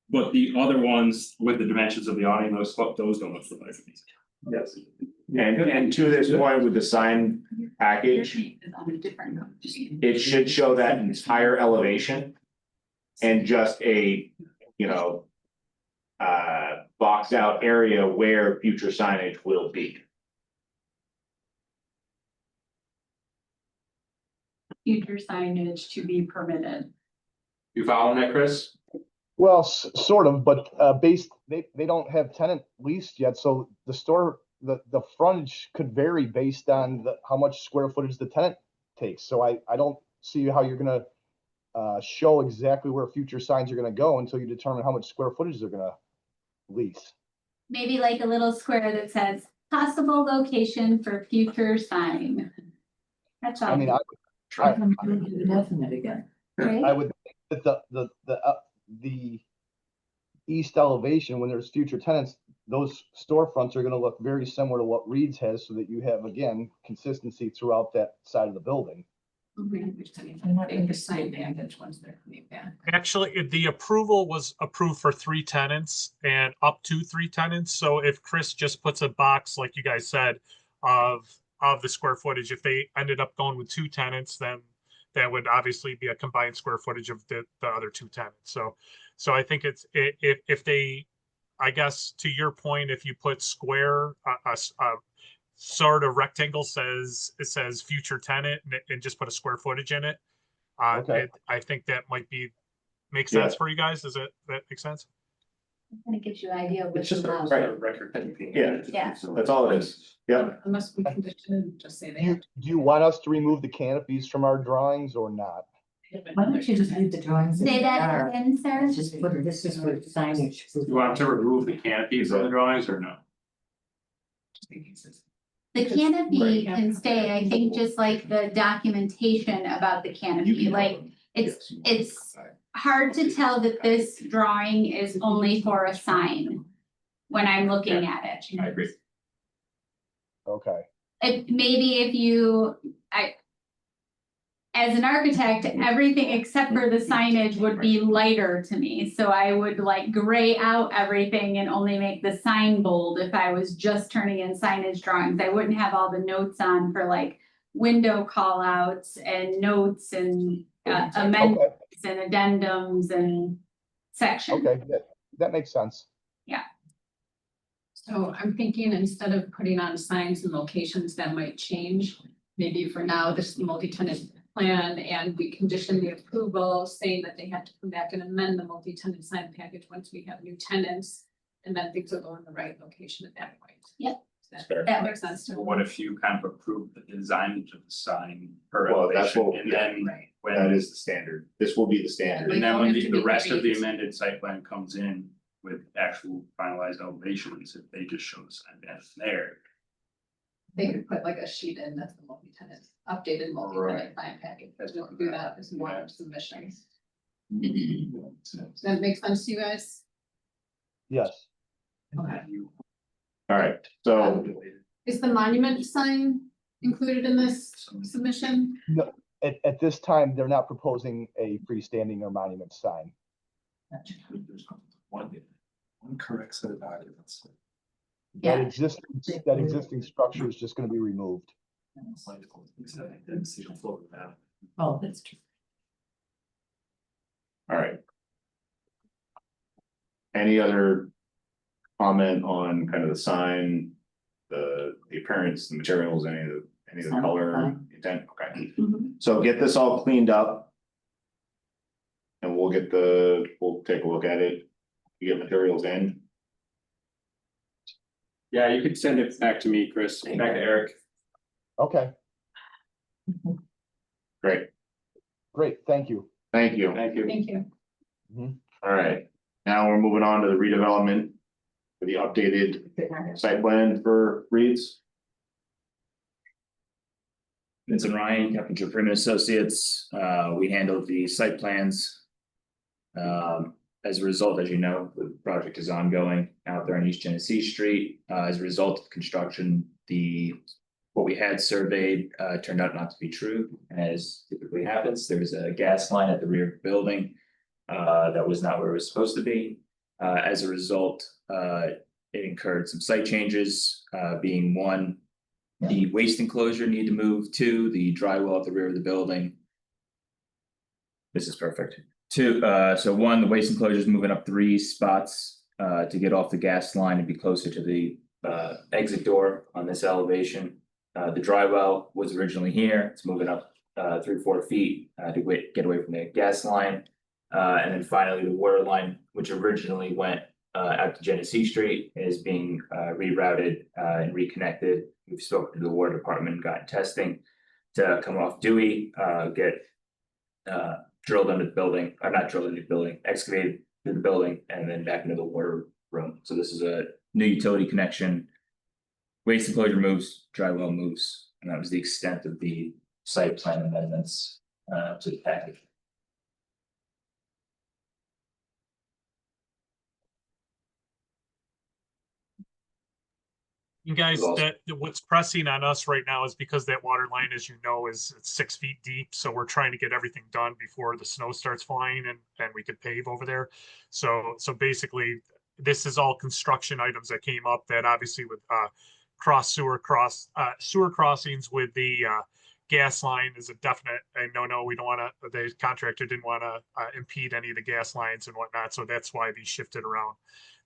But the other ones with the dimensions of the awning, those don't look familiar to me. Yes. And to this point with the sign package, it should show that entire elevation. And just a, you know. Boxed out area where future signage will be. Future signage to be permitted. You following that, Chris? Well, sort of, but they don't have tenant leased yet, so the store, the frontage could vary based on how much square footage the tenant takes. So I don't see how you're gonna show exactly where future signs are gonna go until you determine how much square footage they're gonna lease. Maybe like a little square that says possible location for future sign. That's all. I mean, Definite again. Right? I would think that the east elevation, when there's future tenants, those storefronts are gonna look very similar to what Reed's has, so that you have, again, consistency throughout that side of the building. The sign package once they're coming back. Actually, the approval was approved for 3 tenants and up to 3 tenants. So if Chris just puts a box, like you guys said, of the square footage, if they ended up going with 2 tenants, then that would obviously be a combined square footage of the other 2 tenants. So I think it's if they, I guess to your point, if you put square, sort of rectangle says future tenant and just put a square footage in it. Okay. I think that might make Yeah. sense for you guys. Does that make sense? And it gives you an idea of It's what's just a allowed. record. Yeah. Yeah. That's all it is. Yep. Unless we condition, just say Do they you, have to. do you want us to remove the canopies from our drawings or not? Why don't you just leave the drawings? as Say they that are? again, Sarah? Just put, this is for signage. You want to remove the canopies on the drawings or no? The canopy Right. can stay, I think, just like the documentation about the canopy, like, it's hard to tell that this drawing is only for a sign when I'm looking at it. I agree. Okay. Maybe if you, as an architect, everything except for the signage would be lighter to me, so I would like gray out everything and only make the sign bold if I was just turning in signage drawings. I wouldn't have all the notes on for like window call outs and notes and amendments and addendums and sections. Okay, that makes sense. So I'm thinking instead of putting on signs and locations that might change, maybe for now, this is the multi-tenant plan and we condition the approval saying that they have to come back and amend the multi-tenant sign package once we have new tenants. And then things will go in the right location at that point. Yep. That makes sense to me. What if you kind of approve the design of the sign per Well, that's elevation what- and then Right. That when, is the standard. This will be the standard. and then They when don't have to the be rest of the great. amended site plan comes in with actual finalized elevations, if they just show the sign down there. They could put like a sheet in that's the multi-tenant, updated multi-tenant plan package, but we can do that as one submission. Does that make sense to you guys? Yes. Okay. All right, so Is the monument sign included in this submission? At this time, they're not proposing a freestanding or monument sign. One correct set of documents. That existing structure is just gonna be removed. Oh, that's true. all right. Any other comment on kind of the sign, the appearance, the materials, any of the Sounds color, fine. intent? Okay, Mhm. so get this all cleaned up. And we'll take a look at it, you get materials in. Yeah, you could send it back to me, Chris, back to Eric. Okay, Great, thank you. thank you. Thank you. Thank you. All right, now we're moving on to the redevelopment. For the updated site plan for Reed's. Vincent Ryan, Captain Freeman Associates, we handled the site plans. as a result, as you know, the project is ongoing out there on East Genesee Street. As a result of construction, what we had surveyed turned out not to be true, as typically happens. There was a gas line at the rear of the building that was not where it was supposed to be. As a result, it incurred some site changes, being one, the waste enclosure needed to move, two, the drywall at the rear of the building. This is perfect. Two, so one, the waste enclosure is moving up 3 spots to get off the gas line and be closer to the exit door on this elevation. The dry well was originally here. It's moving up 3-4 feet to get away from the gas line. And then finally, the water line, which originally went out to Genesee Street, is being rerouted and reconnected. We've spoken to the water department, gotten testing to come off Dewey, get drilled under the building, or not drilled into the building, excavated through the building, and then back into the water room. So this is a new utility connection. Waste enclosure moves, dry well moves, and that was the extent of the site plan amendments to the package. You guys, Awesome. what's pressing on us right now is because that water line, as you know, is it's 6 feet deep. So we're trying to get everything done before the snow starts flying and we could pave over there. So basically, this is all construction items that came up that obviously with sewer crossings with the gas line is a definite no. We don't want to. The contractor didn't want to impede any of the gas lines and whatnot. So that's why these shifted around.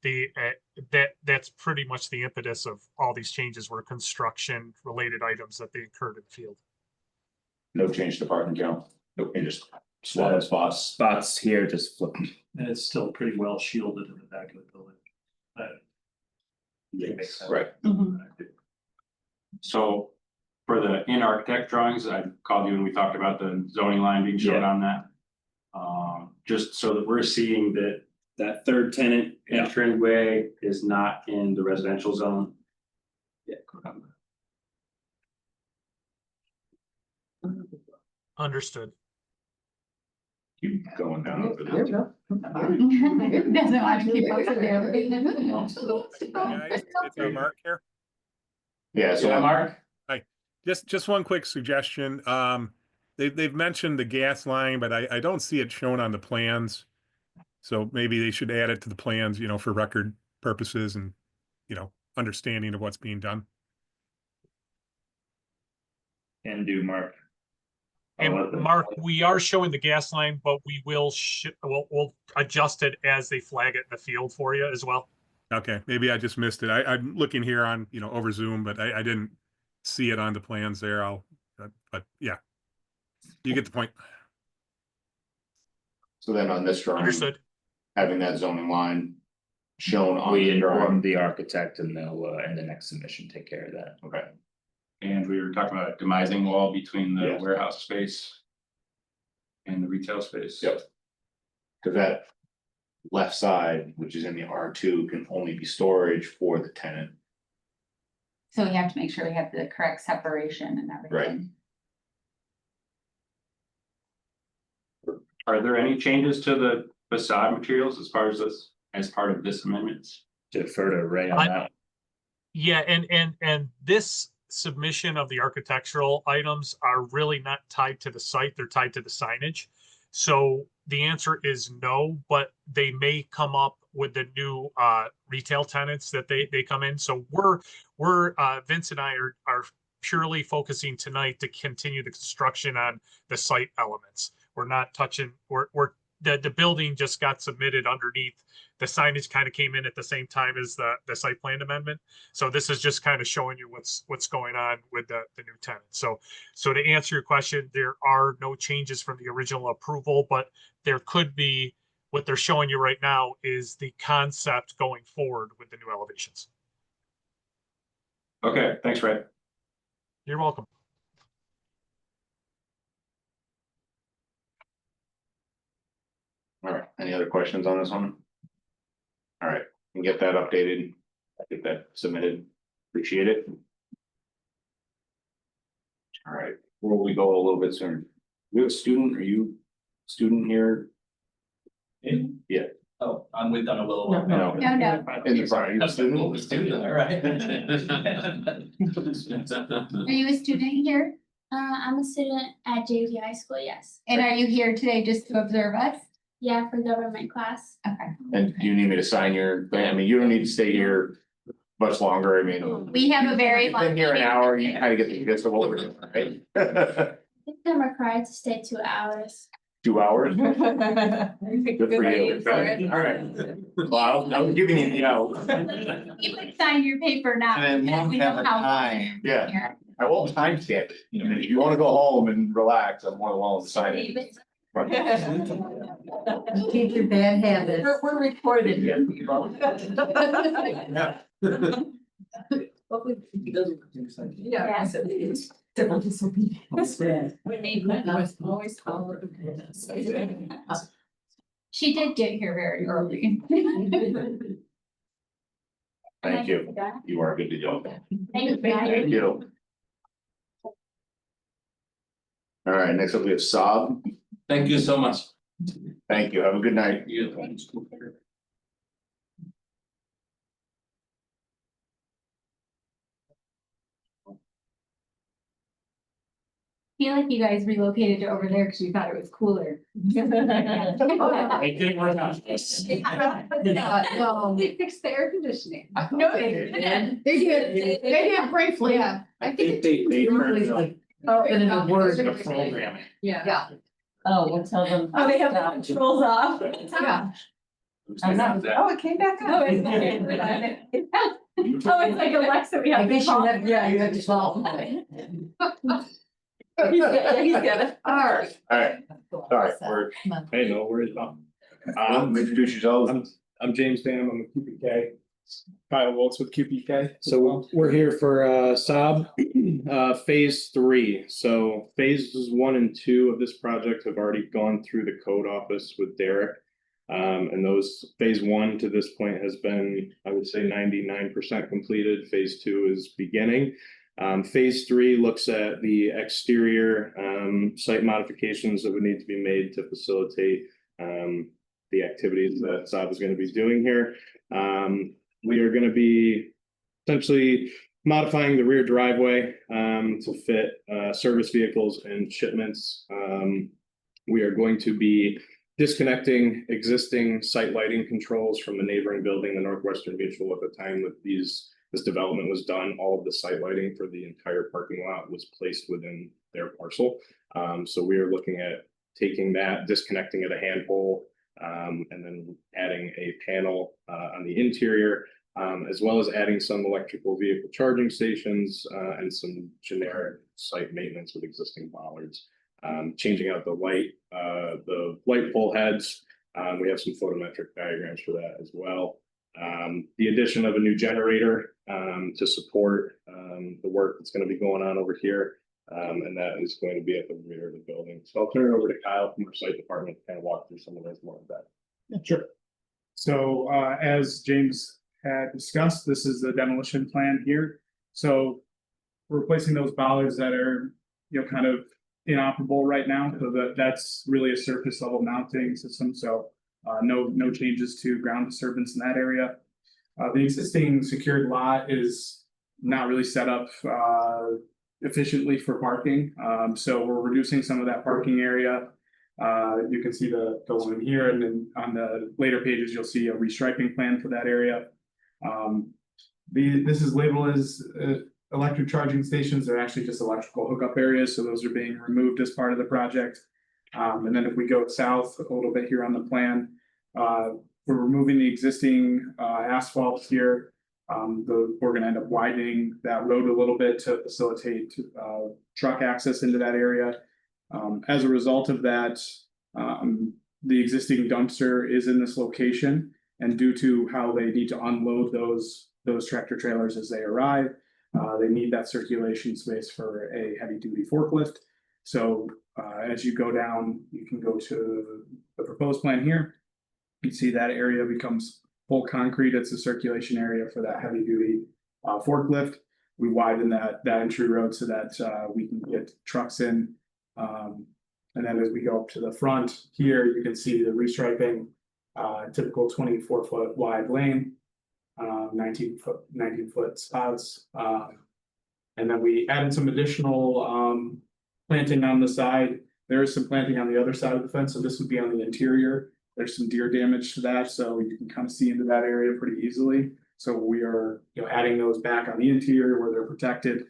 That's pretty much the impetus of all these changes were construction related items that they incurred in the field. No change to parking count. Nope, and just swap spots here, just flipped. And it's still pretty well shielded in the back of the building. Yes, right. So for the in-architect drawings, I called you and we talked about the zoning line being shown on that. Just so that we're seeing that that third tenant entryway is not in the residential zone. Yeah. Understood. Keep going down over There we there. go. Doesn't want to keep up with Guys, it's Mark here. Yeah, so Mark? Hi, just one quick suggestion. They've mentioned the gas line, but I don't see it shown on the plans. So maybe they should add it to the plans, for record purposes and, understanding of what's being done. And do Mark. And Mark, we are showing the gas line, but we will we'll adjust it as they flag it in the field for you as well. Okay, maybe I just missed it. I'm looking here on, over Zoom, but I didn't see it on the plans there. But yeah, you get the point. So then on this drawing, Understood. having that zoning line shown on We the drawing. informed the architect and they'll in the next submission take care of that. Okay. And we were talking about a demising wall between the Yes. warehouse space and the retail space. Yep. Cause that left side, which is in the R2, can only be storage for the tenant. So we have to make sure we have the correct separation and everything. Are there any changes to the facade materials as far as this, as part of this amendment? Defer to Ray on that. Yeah, and this submission of the architectural items are really not tied to the site, they're tied to the signage. So the answer is no, but they may come up with the new retail tenants that they come in. So we're Vince and I are purely focusing tonight to continue the construction on the site elements. We're not touching, the building just got submitted underneath. The signage kind of came in at the same time as the site plan amendment. So this is just kind of showing you what's going on with the new tenant. So to answer your question, there are no changes from the original approval, but there could be, what they're showing you right now is the concept going forward with the new elevations. Okay, thanks, Ray. You're welcome. All right, any other questions on this one? All right, we can get that updated. I get that submitted. Appreciate it. All right, before we go a little bit sooner, we have a student, are you a student here? Yeah, Oh, I'm with Willow. No. No, no. In the front, you're a student? All right. Are you a student here? I'm a student at JV School, yes. And are you here today just to observe us? Yeah, for government class. Okay. And do you need me to sign your, I mean, you don't need to stay here much longer, I mean. We have a very You've long been here an meeting. hour, you kind of get the gist of what we're doing, right? I think I'm required to stay 2 hours. 2 hours? Good for you. All right. Well, I'm giving you the out. You can sign your paper now. And then because won't we have know a how- time. Yeah, I won't timestamp it, you know, if you wanna go home and relax, I'm more than willing to sign it. Keep your bad habits. We're recorded here, people. Yeah. Yeah. Civil disobedience. Always follow. She did get here very early. Thank you, you are good to go. Thank you. Thank you. All right, next up we have Saab. Thank you so much. Thank you, have a good night. Feel like you guys relocated to over there because you thought it was cooler. It didn't work out. No. They fixed the air conditioning. No, they didn't. They did briefly, yeah. I think they turned it on. Oh, and in the word. The programming. Yeah. Oh, we'll tell them. Oh, they have the controls off. Yeah. I'm not, oh, it came back Oh, up. it's like Alexa, we have. I guess to you call. have, yeah, you have to solve. He's got it. All right. All right, we're, Hey, no worries, Tom. introduce yourselves. I'm James Dam, I'm a QPK. Kyle Wilkes with QPK. So we're here for Saab phase 3. So phases 1 and 2 of this project have already gone through the code office with Derek. And those phase 1 to this point has been, I would say, 99% completed. Phase 2 is beginning. Phase 3 looks at the exterior site modifications that would need to be made to facilitate the activities that Saab is going to be doing here. We are going to be essentially modifying the rear driveway to fit service vehicles and shipments. We are going to be disconnecting existing site lighting controls from the neighboring building, the Northwestern Mutual. At the time that this development was done, all of the site lighting for the entire parking lot was placed within their parcel. So we are looking at taking that, disconnecting at a handhole, and then adding a panel on the interior, as well as adding some electrical vehicle charging stations and some generic site maintenance with existing bollards. Changing out the light pole heads. We have some photometric diagrams for that as well. The addition of a new generator to support the work that's going to be going on over here. And that is going to be at the rear of the building. So I'll turn it over to Kyle from our site department to kind of walk through some of those more of that. Sure. So as James had discussed, this is the demolition plan here. So we're replacing those bollards that are, kind of inoperable right now. So that's really a surface level mounting system. So no changes to ground disturbance in that area. The existing secured lot is not really set up efficiently for parking. So we're reducing some of that parking area. You can see the one here, and then on the later pages, you'll see a restriping plan for that area. This is labeled as electric charging stations. They're actually just electrical hookup areas, so those are being removed as part of the project. And then if we go south a little bit here on the plan, we're removing the existing asphalt here. We're going to end up widening that road a little bit to facilitate truck access into that area. As a result of that, the existing dumpster is in this location, and due to how they need to unload those tractor trailers as they arrive, they need that circulation space for a heavy duty forklift. So as you go down, you can go to the proposed plan here. You can see that area becomes full concrete. It's a circulation area for that heavy duty forklift. We widen that entry road so that we can get trucks in. And then as we go up to the front here, you can see the restriping typical 24-foot wide lane. 19-foot spots, and then we added some additional planting on the side. There is some planting on the other side of the fence, so this would be on the interior. There's some deer damage to that, so you can kind of see into that area pretty easily. So we are, adding those back on the interior where they're protected,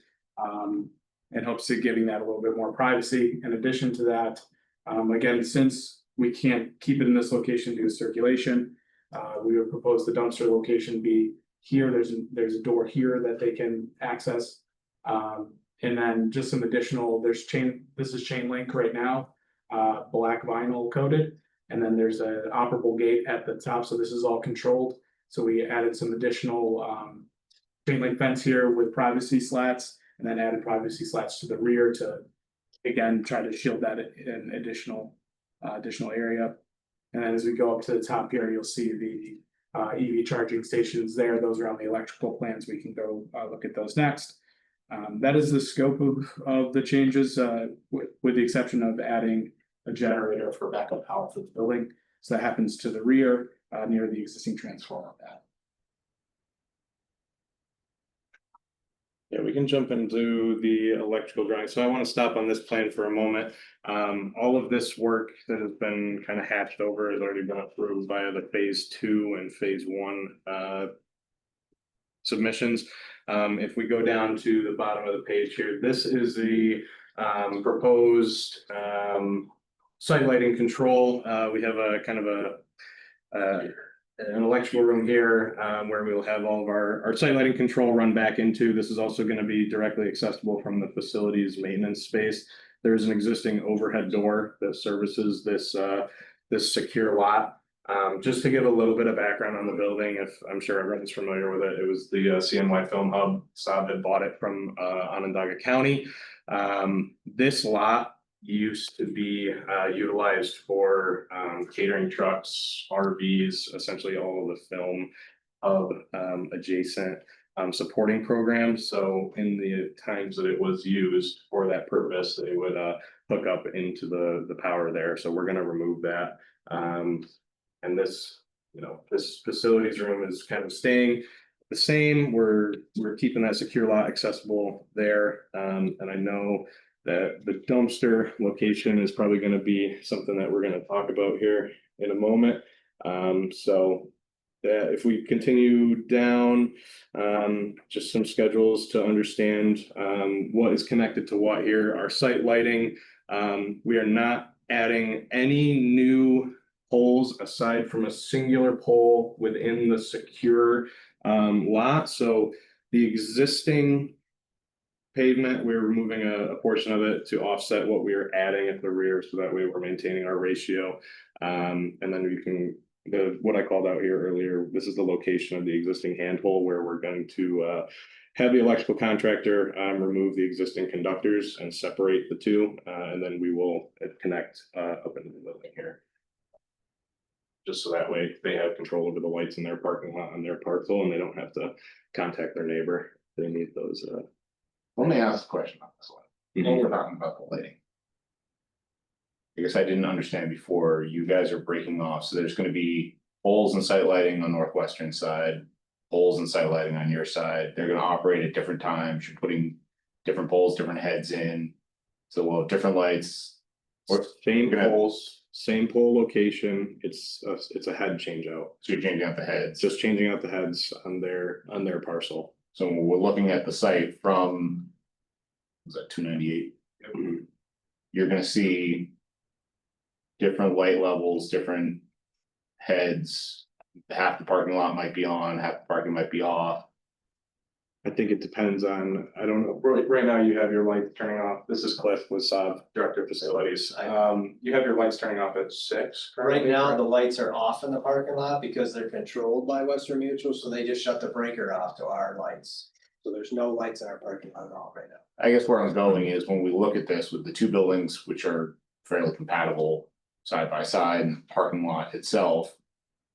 in hopes of giving that a little bit more privacy. In addition to that, again, since we can't keep it in this location due to circulation, we would propose the dumpster location be here. There's a door here that they can access. And then just some additional, this is chain link right now, black vinyl coated. And then there's an operable gate at the top. So this is all controlled. So we added some additional chain link fence here with privacy slats, and then added privacy slats to the rear to, again, try to shield that in additional area. And then as we go up to the top here, you'll see the EV charging stations there. Those are on the electrical plans. We can go look at those next. That is the scope of the changes, with the exception of adding a generator for backup power for the building. So that happens to the rear, near the existing transformer pad. Yeah, we can jump into the electrical drawing. So I want to stop on this plan for a moment. All of this work that has been kind of hatched over has already been approved via the phase 2 and phase 1 submissions. If we go down to the bottom of the page here, this is the proposed site lighting control. We have a kind of an electrical room here, where we will have all of our site lighting control run back into. This is also going to be directly accessible from the facilities maintenance space. There's an existing overhead door that services this secure lot. Just to give a little bit of background on the building, if I'm sure everyone's familiar with it, it was the CNY Film Hub. Saab had bought it from Onondaga County. This lot used to be utilized for catering trucks, RVs, essentially all of the film hub adjacent supporting programs. So in the times that it was used for that purpose, they would hook up into the power there. So we're going to remove that. And this, this facilities room is kind of staying the same. We're keeping that secure lot accessible there. And I know that the dumpster location is probably going to be something that we're going to talk about here in a moment. So if we continue down, just some schedules to understand what is connected to what here. Our site lighting, we are not adding any new poles aside from a singular pole within the secure lot. So the existing pavement, we're removing a portion of it to offset what we are adding at the rear, so that way we're maintaining our ratio. And then we can, what I called out here earlier, this is the location of the existing handhole where we're going to have the electrical contractor remove the existing conductors and separate the two, and then we will connect up into the building here. Just so that way they have control over the lights in their parking lot on their parcel, and they don't have to contact their neighbor. They need those. Let me ask a question on this one. When we're talking about the lighting. I guess I didn't understand before, you guys are breaking off, so there's gonna be poles and site lighting on northwestern side, poles and site lighting on your side. They're gonna operate at different times. You're putting different poles, different heads in. So we'll have different lights. Same poles, same pole location. It's a head change out. So you're changing out the heads. Just changing out the heads on their parcel. So when we're looking at the site from, was that 298? You're gonna see different light levels, different heads. Half the parking lot might be on, half the parking might be off. I think it depends on, I don't know, right now you have your lights turning off. This is Cliff with Saab, Director of Facilities. You have your lights turning off at 6. Right now, the lights are off in the parking lot because they're controlled by Western Mutual, so they just shut the breaker off to our lights. So there's no lights in our parking lot at all right now. I guess where I'm going is when we look at this with the two buildings, which are fairly compatible side by side, and the parking lot itself,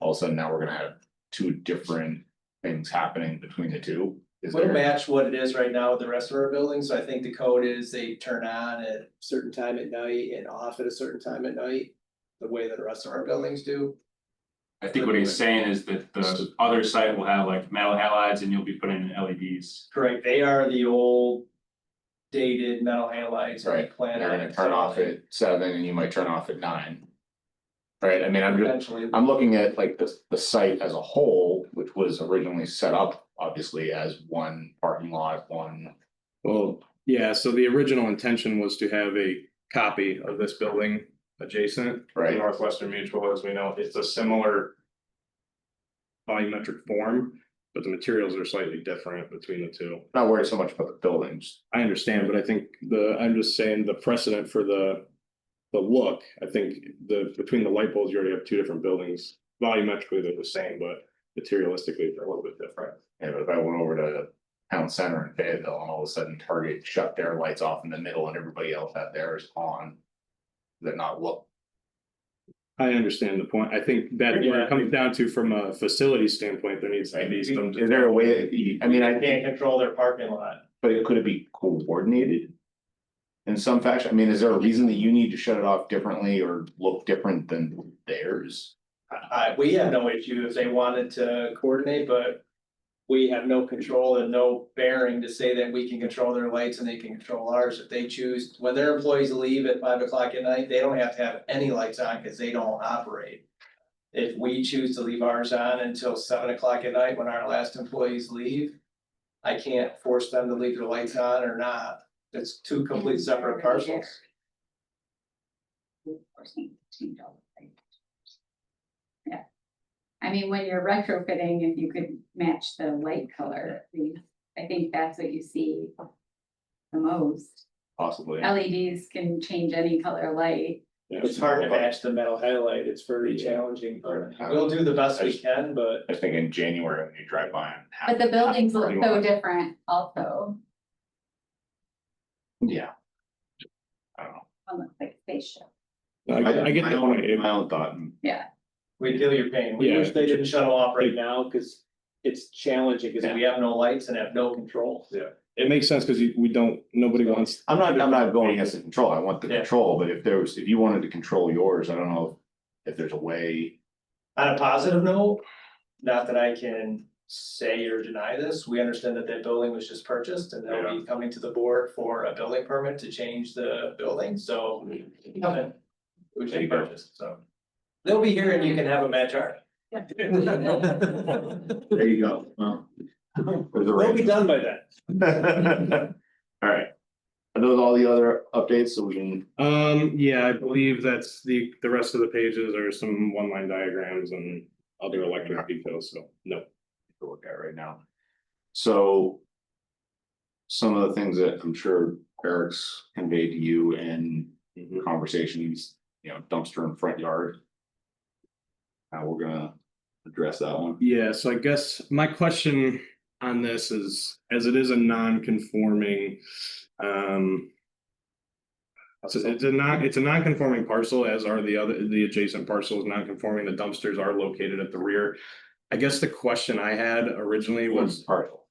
all of a sudden now we're gonna have two different things happening between the two. We'll match what it is right now with the rest of our buildings. So I think the code is they turn on at a certain time at night and off at a certain time at night, the way that the rest of our buildings do. I think what he's saying is that the other site will have like metal halides and you'll be putting in LEDs. Correct, they are the old dated metal halides. that we Right, plan they're on gonna turn off at 7 and you might turn off at 9. Right, I mean, Eventually. I'm looking at like the site as a whole, which was originally set up obviously as one parking lot, one. Well, yeah, so the original intention was to have a copy of this building adjacent. Right. Northwestern Mutual, as we know, it's a similar volumetric form, but the materials are slightly different between the two. Not worried so much about the buildings. I understand, but I think I'm just saying the precedent for the look, I think between the light poles, you already have two different buildings. Volumetrically, they're the same, but materialistically, they're a little bit different. Yeah, but if I went over to Town Center in Fayetteville and all of a sudden Target shut their lights off in the middle and everybody else had theirs on. Does that not look? I understand the point. I think that where it comes down to from a facility standpoint, there needs to be some. Is there a way, I mean, I Can't control their parking lot. but could it be coordinated? In some fashion, I mean, is there a reason that you need to shut it off differently or look different than theirs? We have no issue if they wanted to coordinate, but we have no control and no bearing to say that we can control their lights and they can control ours. If they choose, when their employees leave at 5 o'clock at night, they don't have to have any lights on because they don't operate. If we choose to leave ours on until 7 o'clock at night when our last employees leave, I can't force them to leave their lights on or not. It's two complete separate parcels. Yeah, I mean, when you're retrofitting, if you could match the light color, I think that's what you see the most. Possibly. LEDs can change any color light. It's hard to match the metal halide. It's very challenging. We'll do the best we can, but. I think in January when you drive by. But the buildings look so different also. Yeah. I don't know. One looks like a spaceship. I get the point. My own thought. Yeah. We feel your pain. We Yeah. wish they didn't shut them off right now, because it's challenging, because we have no lights and have no control. Yeah, it makes sense because nobody wants. I'm not going against the control. I want the control, but if you wanted to control yours, I don't know if there's a way. On a positive note, not that I can say or deny this, we understand that building was just purchased and they'll be coming to the board for a building permit to change the building, so. Coming, which they purchased, so. They'll be here and you can have a match art. There you go. Well, We'll be done by then. All right. Are those all the other updates so we can? Yeah, I believe that's the rest of the pages are some one-line diagrams and other electric details, so no. To look at right now. So. Some of the things that I'm sure Eric's conveyed to you in conversations, dumpster in front yard. How we're gonna address that one. Yeah, so I guess my question on this is, as it is a non-conforming, so it's a non-conforming parcel, as are the adjacent parcels non-conforming, the dumpsters are located at the rear. I guess the question I had originally was. Partial.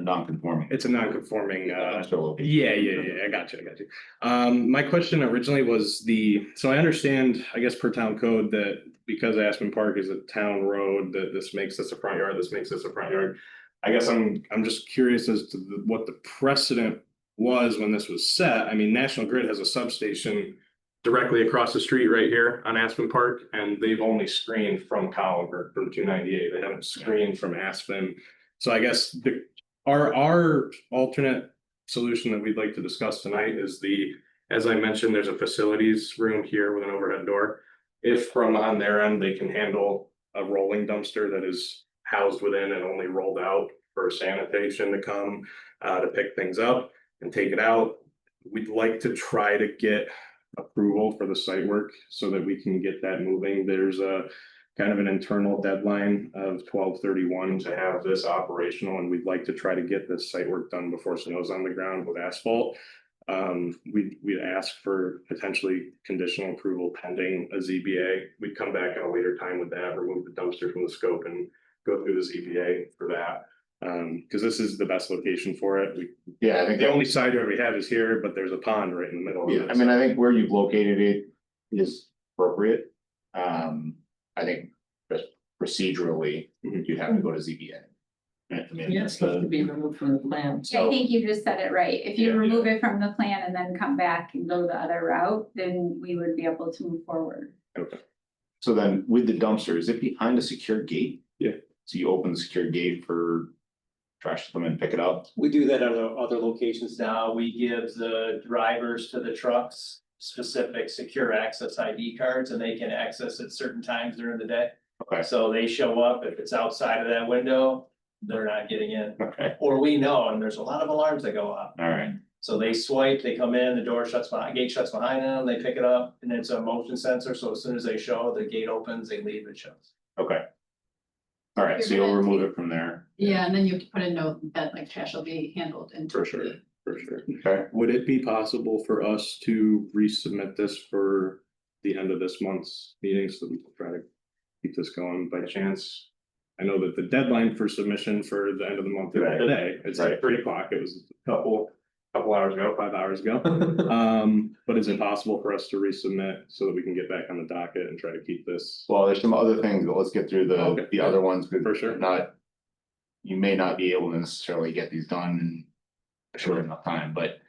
Non-conforming. It's a non-conforming, Yeah, I got you. My question originally was so I understand, I guess per town code, that because Aspen Park is a town road, that this makes this a front yard, this makes this a front yard. I guess I'm just curious as to what the precedent was when this was set. I mean, National Grid has a substation directly across the street right here on Aspen Park, and they've only screened from Colliver, from 298. They haven't screened from Aspen. So I guess our alternate solution that we'd like to discuss tonight is as I mentioned, there's a facilities room here with an overhead door. If from on their end, they can handle a rolling dumpster that is housed within and only rolled out for sanitation to come to pick things up and take it out. We'd like to try to get approval for the site work so that we can get that moving. There's a kind of an internal deadline of 12/31 to have this operational, and we'd like to try to get this site work done before snow's on the ground with asphalt. We'd ask for potentially conditional approval pending a ZBA. We'd come back at a later time with that, remove the dumpster from the scope and go through the ZBA for that. Because this is the best location for it. I think the only side yard we have is here, but there's a pond right in the middle of Yeah, it. I mean, I think where you've located it is appropriate. I think just procedurally, you'd have to go to ZBA. I mean, Yeah, that's it's supposed to the, be removed from the plan. I think you just said it right. If you Yeah. remove it from the plan and then come back and go the other route, then we would be able to move forward. okay. So then with the dumpster, is it behind a secure gate? Yeah. So you open the secure gate for trash to come in and pick it up? We do that at other locations now. We give the drivers to the trucks specific secure access ID cards and they can access at certain times during the day. Okay, So they show up, if it's outside of that window, they're not getting in. okay, Or we know, and there's a lot of alarms that go off. all right, So they swipe, they come in, the door shuts behind, gate shuts behind them, they pick it up, and it's a motion sensor, so as soon as they show, the gate opens, they leave, it shuts. okay. All right, so you'll remove it from there. Yeah, and then you have to put a note that like trash will be handled in. For sure. For sure. Okay, Would it be possible for us to resubmit this for the end of this month's meeting so we can try to keep this going by chance? I know that the deadline for submission for the end of the month is Right. today. It's Right. at 3 o'clock. It was a couple hours ago, 5 hours ago. But is it possible for us to resubmit so that we can get back on the docket and try to keep this? well, there's some other things, but let's get through Okay. the other ones, For sure. not. You may not be able to necessarily get these done in a short enough time, but.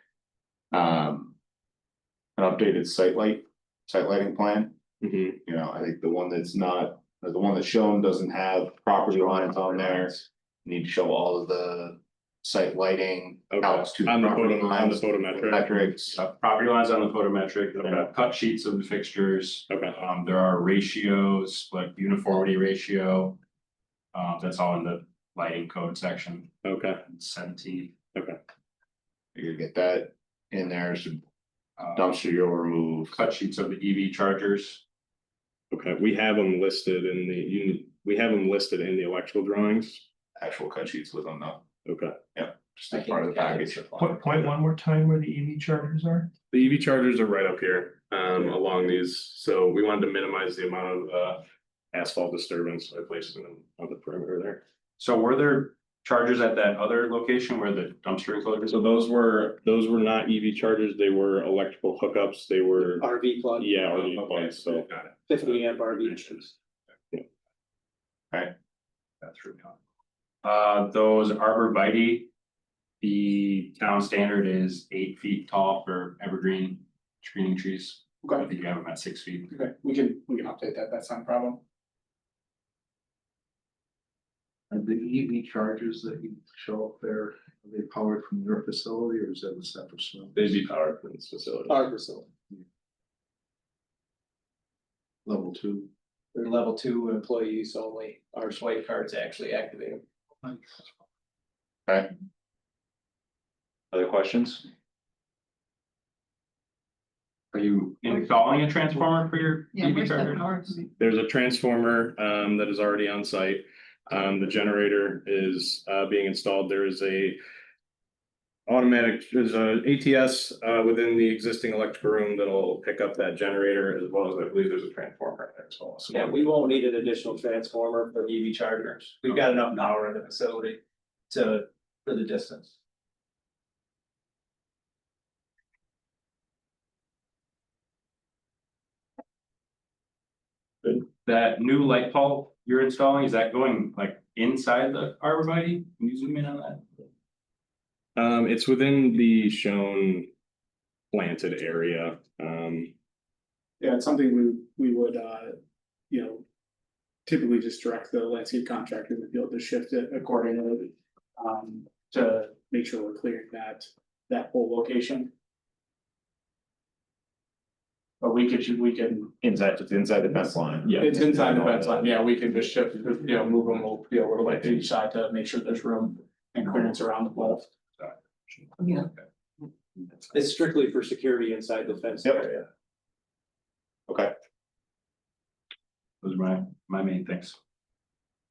An updated site lighting plan, Mhm. you know, I think the one that's not, or the one that's shown doesn't have property lines on there. Need to show all of the site lighting Okay. outs to the On the property photo, on the lines, photometric. metrics. Property lines on the photometric, I've got cut sheets of the fixtures. Okay. There are ratios, like uniformity ratio. That's all in the lighting code section, Okay, 17. okay. You could get that in there, so dumpster you'll remove. Cut sheets of the EV chargers. Okay, we have them listed in we have them listed in the electrical drawings. Actual cut sheets with them though, Okay. just as part of the package. Point one more time where the EV chargers are. The EV chargers are right up here, along these, so we wanted to minimize the amount of, asphalt disturbance by placing them on the perimeter there. So were there chargers at that other location where the dumpster enclosures? So those were not EV chargers, they were electrical hookups, they were, RV plug. yeah, RV plugs, so. Got it. 50 amp RV. That's really on. Those arborvitae. The town standard is 8 feet tall for evergreen screening trees. I think you have them at 6 feet. Okay, we can update that, that's not a problem. Are the EV chargers that you show up there, are they powered from your facility or is that a separate source? They'd be powered from this facility. Our facility, Level 2. they're level 2 employees only, our swipe cards actually activate them. Okay. Other questions? Are you installing a transformer for your Yeah, EV where's the chargers? power coming? There's a transformer, that is already on site. The generator is, being installed. There is there's a ATS, within the existing electrical room that'll pick up that generator as well as I believe there's a transformer there as well. So Yeah, we won't need an additional transformer for EV chargers. We've got enough power in the facility for the distance. That new light pole you're installing, is that going like inside the arborvitae? Can you zoom in on that? It's within the shown planted area. Yeah, it's something we would, typically just direct the landscape contractor to be able to shift it accordingly. To make sure we're clearing that whole location. But we can. Inside the fence line. Yeah. It's inside the fence line, yeah, we can just shift, move them, we'll be a little bit to each side to make sure there's room and clearance around the pole. Yeah. It's strictly for security inside the fence Yep. area. Okay, Those are my main things.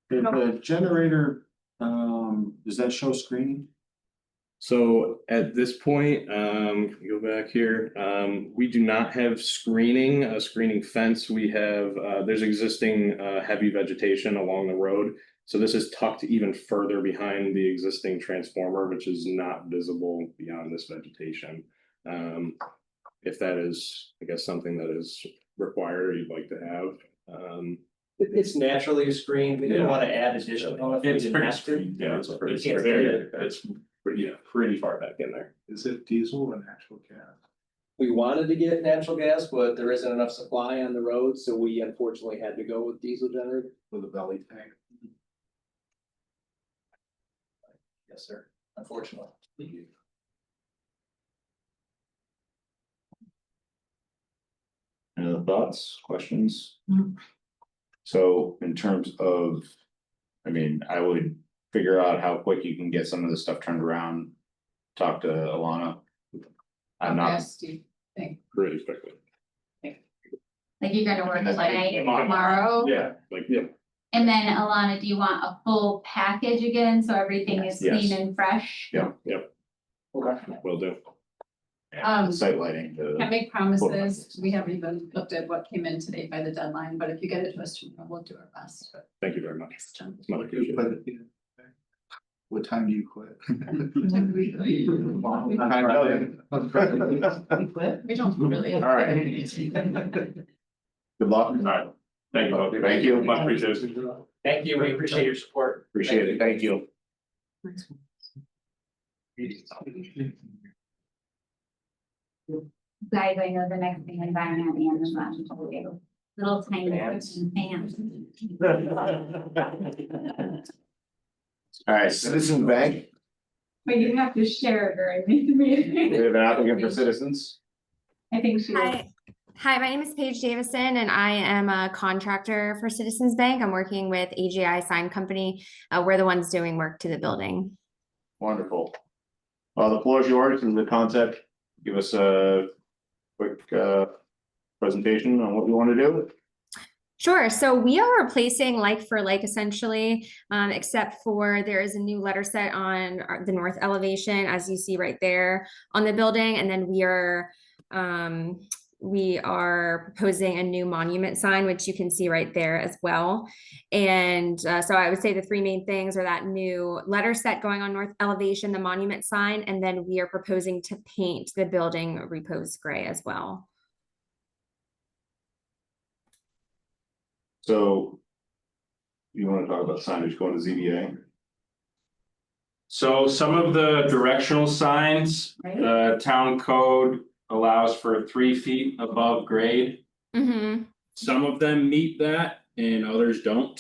The generator, does that show screening? So at this point, go back here, we do not have a screening fence. We have, there's existing, heavy vegetation along the road. So this is tucked even further behind the existing transformer, which is not visible beyond this vegetation. If that is, I guess, something that is required, or you'd like to have, It's naturally screened. We didn't want to add additional. if we It's didn't pretty have to. screened, yeah, it's pretty You can't screened. see it. It's pretty far back in there. Is it diesel or natural gas? We wanted to get natural gas, but there isn't enough supply on the road, so we unfortunately had to go with diesel generator. With a belly tank? Yes, sir, unfortunately. Any other thoughts, questions? No. So in terms of, I mean, I would figure out how quick you can get some of this stuff turned around. Talk to Alana. I'm not Yes, do you think? really quickly. Like you're gonna work tonight and tomorrow? Yeah, like, yeah. And then Alana, do you want a full package again, so everything is clean Yes. and fresh? Yeah, Okay. will do. Site lighting. Can't make promises. We haven't even looked at what came in today by the deadline, but if you get it to us tomorrow, we'll do our best. Thank you very much. John. It's much appreciated. What time do you quit? We don't really. All right. Good luck. All right. Thank you. Thank you. Much appreciated. Thank you, we appreciate your support. Appreciate it. Thank you. Guys, I know the next thing environment and is not told you. Little tiny fans. All right, Citizen Bank, But you have to share during the meeting. we have an applicant for Citizens. I think she. Hi, my name is Paige Davison and I am a contractor for Citizens Bank. I'm working with AGI Sign Company. We're the ones doing work to the building. Wonderful. The floor is yours and the concept. Give us a quick presentation on what we want to do. Sure. So we are replacing like for like essentially, except for there is a new letter set on the north elevation, as you see right there on the building. And then we are proposing a new monument sign, which you can see right there as well. And so I would say the three main things are that new letter set going on north elevation, the monument sign, and then we are proposing to paint the building Repose Gray as well. So you want to talk about signage going to ZBA? So some of the directional signs, the town code allows for 3 feet above grade. Mm-hmm. Some of them meet that and others don't.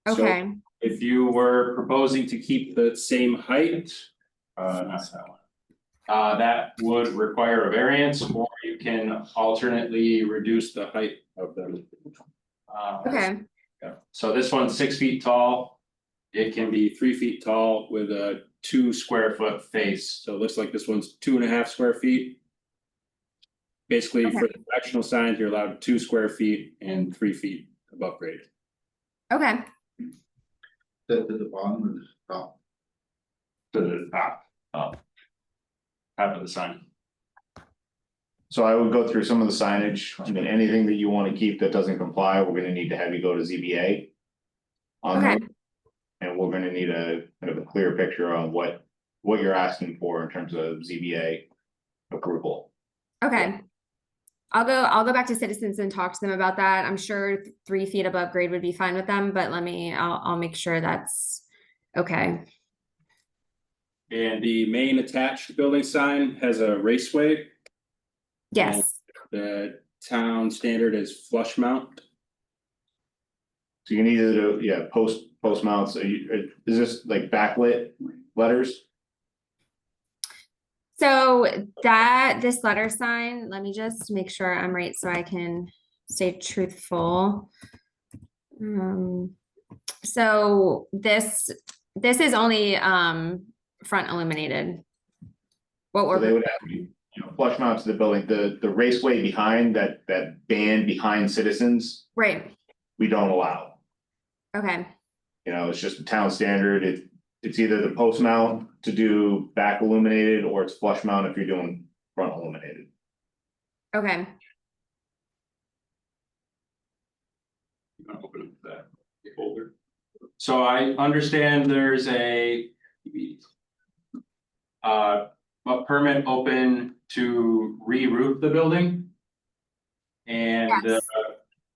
So Okay. if you were proposing to keep the same height, not that one. That would require a variance, or you can alternately reduce the height of them. Okay. Yeah. So this one's 6 feet tall. It can be 3 feet tall with a 2 square foot face. So it looks like this one's 2.5 square feet. Basically, Okay. for the directional signs, you're allowed 2 square feet and 3 feet above grade. Okay. That to the bottom or the top? To the top, half of the sign. So I would go through some of the signage. I mean, anything that you want to keep that doesn't comply, we're gonna need to have you go to ZBA. On Okay. that. And we're gonna need a kind of a clear picture on what you're asking for in terms of ZBA approval. Okay. I'll go back to Citizens and talk to them about that. I'm sure 3 feet above grade would be fine with them, but I'll make sure that's okay. And the main attached building sign has a raceway. Yes. The town standard is flush mount. So you can either do, yeah, post mounts, is this like backlit letters? So this letter sign, let me just make sure I'm right so I can stay truthful. So this is only front illuminated. What So they would have to be, flush mount to the building, the raceway behind that band behind Citizens, right. we don't allow. Okay. It's just a town standard, it's either the post mount to do back illuminated or it's flush mount if you're doing front illuminated. Okay. Open up that folder. So I understand there's a permit open to re-roof the building. And Yes.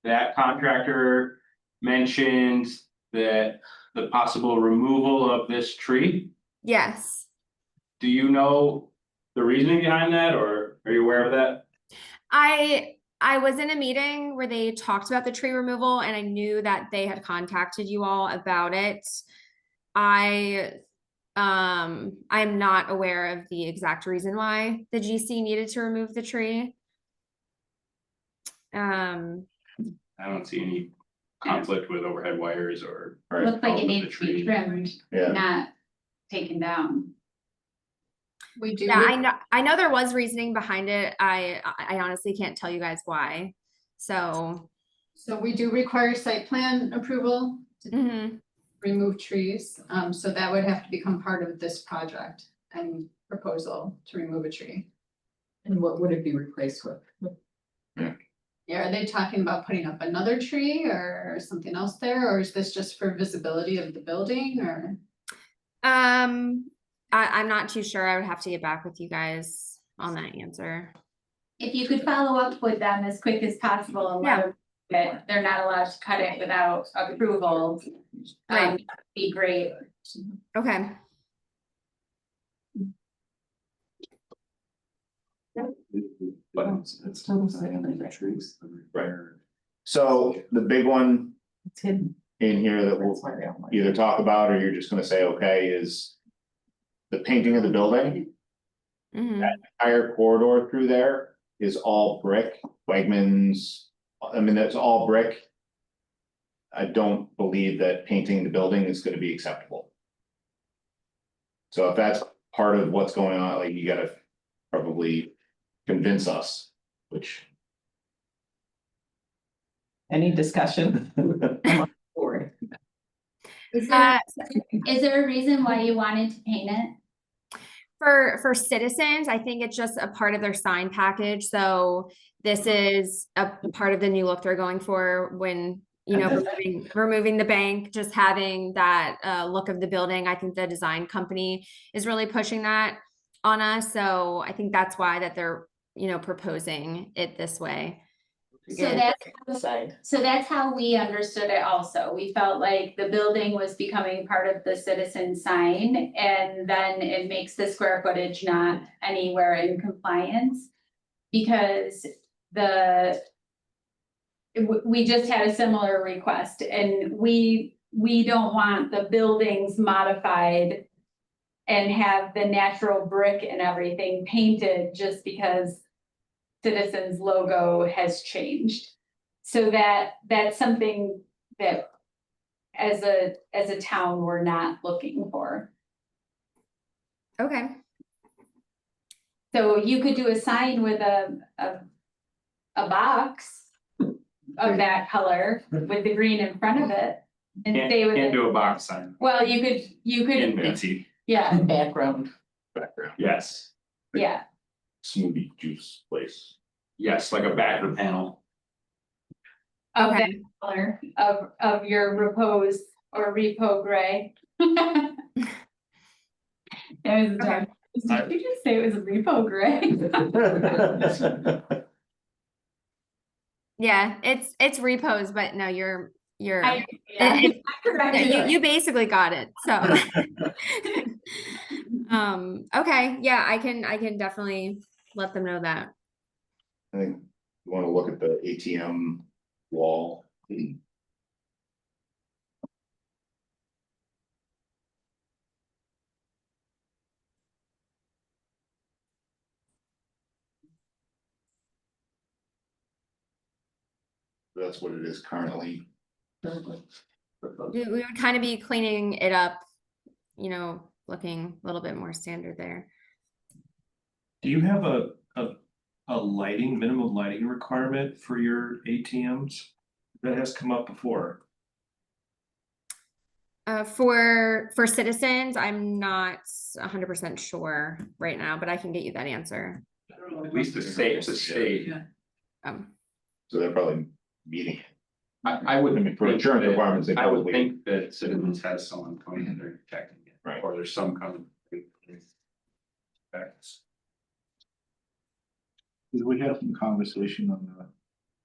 that contractor mentioned that the possible removal of this tree. Yes. Do you know the reasoning behind that, or are you aware of that? I was in a meeting where they talked about the tree removal and I knew that they had contacted you all about it. I'm not aware of the exact reason why the GC needed to remove the tree. I don't see any conflict with overhead wires or. Looks like it with the needs to be tree. trimmed, Yeah. not taken down. We do. Yeah, I know there was reasoning behind it. I honestly can't tell you guys why. So We do require site plan approval to mhm. remove trees. So that would have to become part of this project and proposal to remove a tree. And what would it be replaced with? Yeah, are they talking about putting up another tree or something else there, or is this just for visibility of the building or? I'm not too sure. I would have to get back with you guys on that answer. If you could follow up with them as quick as possible and let them, that they're not allowed to cut it without approval. Be great. Okay. But it's total trees. Right. So the big one It's hidden. in here that we'll either talk about or you're just gonna say, okay, is the painting of the building. Mhm. That entire corridor through there is all brick, Wegmans, I mean, that's all brick. I don't believe that painting the building is gonna be acceptable. So if that's part of what's going on, like you gotta probably convince us, which. Any discussion? Board. Is there a reason why you wanted to paint it? For citizens, I think it's just a part of their sign package. So this is a part of the new look they're going for when, you know, removing the bank, just having that look of the building. I think the design company is really pushing that on us. So I think that's why that they're, you know, proposing it this way. So that's how we understood it also. We felt like the building was becoming part of the citizen sign, and then it makes the square footage not anywhere in compliance. Because we just had a similar request, and we don't want the buildings modified and have the natural brick and everything painted just because Citizens logo has changed. So that's something that as a town, we're not looking for. Okay. So you could do a sign with a box of that color with the green in front of it and stay with it. Can't do a box sign. Well, you could, Fancy. yeah, Background. Yes. yeah. Smoothie juice place. Yes, like a backer panel. Of that color of your repose or repo gray. There's a time. Did you just say it was repo gray? Yeah, it's repos, but no, you're Yeah, you basically got it. So okay, yeah, I can definitely let them know that. I think you wanna look at the ATM wall. That's what it is currently. We would kind of be cleaning it up, you know, looking a little bit more standard there. Do you have a minimum lighting requirement for your ATMs? That has come up before. For citizens, I'm not 100% sure right now, but I can get you that answer. At least the state. So they're probably meeting. I would. I mean, for insurance requirements, they I would probably. think that Citizens has someone coming in there checking it. Right. Or there's some kind of. Did we have some conversation on the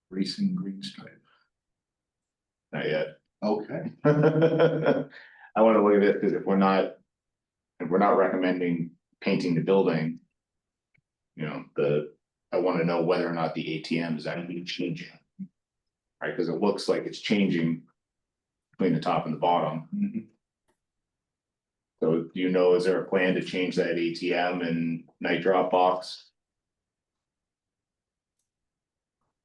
racing green stripe? Not yet. Okay. I wanna look at it, because if we're not recommending painting the building. You know, I wanna know whether or not the ATM is actually changing. Right, because it looks like it's changing between the top and the bottom. So do you know, is there a plan to change that ATM and night drop box?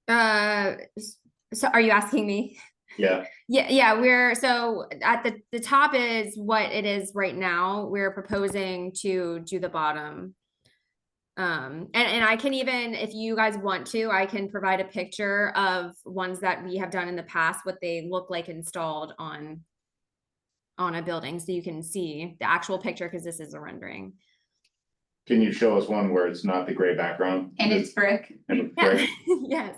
So are you asking me? Yeah, Yeah, we're, so at the top is what it is right now. We're proposing to do the bottom. And I can even, if you guys want to, I can provide a picture of ones that we have done in the past, what they look like installed on a building, so you can see the actual picture, because this is a rendering. can you show us one where it's not the gray background? And it's brick. And it's brick? Yes.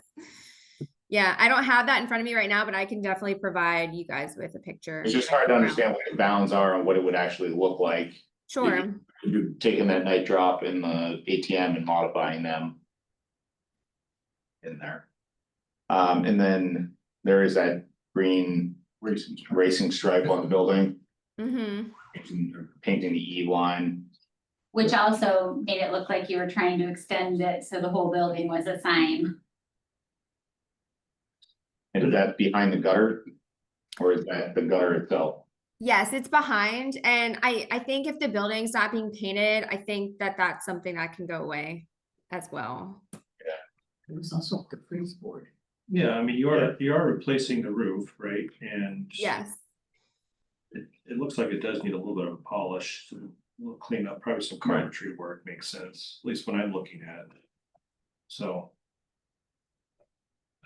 Yeah, I don't have that in front of me right now, but I can definitely provide you guys with a picture. It's just hard to understand what the bounds are and what it would actually look like. Sure. You're taking that night drop in the ATM and modifying them. In there. And then there is that green racing stripe on the building, Mm-hmm. painting the E line. Which also made it look like you were trying to extend it, so the whole building was a sign. And is that behind the gutter? Or is that the gutter itself? Yes, it's behind, and I think if the building's not being painted, I think that that's something that can go away as well. It was also the freeze board. Yeah, I mean, you are replacing the roof, right? And Yes. it looks like it does need a little bit of polish, a little cleanup, probably some carpentry work makes sense, at least when I'm looking at it. So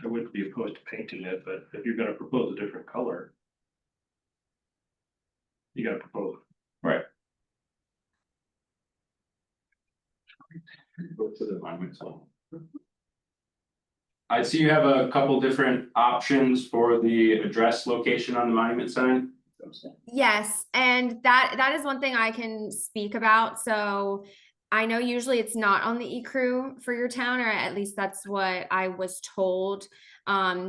I wouldn't be opposed to painting it, but if you're gonna propose a different color, you gotta propose it. Right. Go to the environment zone. I see you have a couple different options for the address location on the monument sign. Yes, and that is one thing I can speak about. So I know usually it's not on the e-crew for your town, or at least that's what I was told. I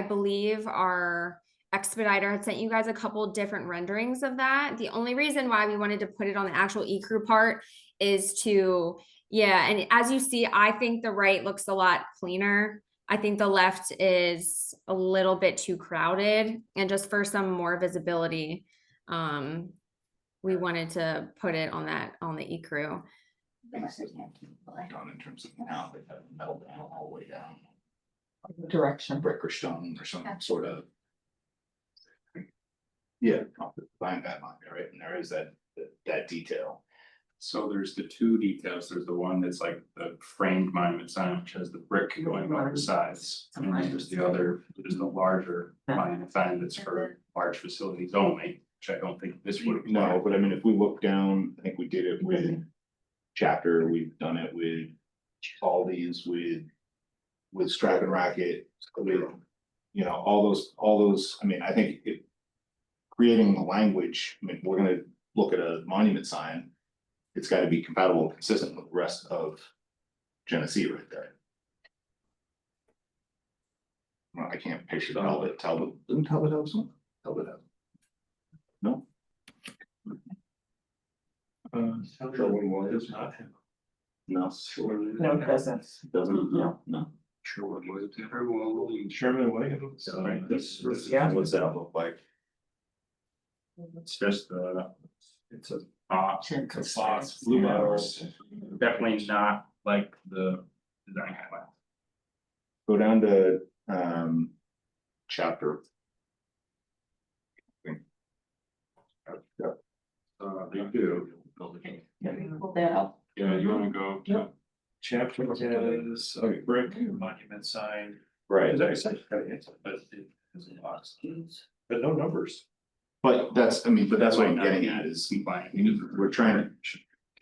believe our expediter had sent you guys a couple different renderings of that. The only reason why we wanted to put it on the actual e-crew part is to, yeah, and as you see, I think the right looks a lot cleaner. I think the left is a little bit too crowded, and just for some more visibility, we wanted to put it on the e-crew. Done in terms of now, they have metal panel all the way down. Direction. Brick or stone or some sort of. Yeah, find that on there, right? And there is that detail. So there's the two details. There's the one that's like the framed monument sign, which has the brick going over the sides. And then there's the other, there's the larger monument sign that's for large facilities only, which I don't think this would apply. No, but I mean, if we look down, I think we did it with Chapter, we've done it with all these, with Strap and Racket, with, you know, all those, I mean, I think it. Creating the language, I mean, we're gonna look at a monument sign. It's gotta be compatible and consistent with the rest of Genesee right there. Well, I can't picture Talbot, didn't Talbot have some? Talbot have. No? Sherwin Williams not have. No. No, it doesn't. Doesn't, no. Sherwin Williams. Sherman Williams, right, Yeah. What's that look like? It's just it's a box, blue bottles, definitely not like the design guidelines. Go down to, Chapter. They do. Pull that up. Yeah, you wanna go to Chapter has a brick monument sign. Right. As I said, but it has a box, but no numbers. But that's what I'm getting at is, we're trying to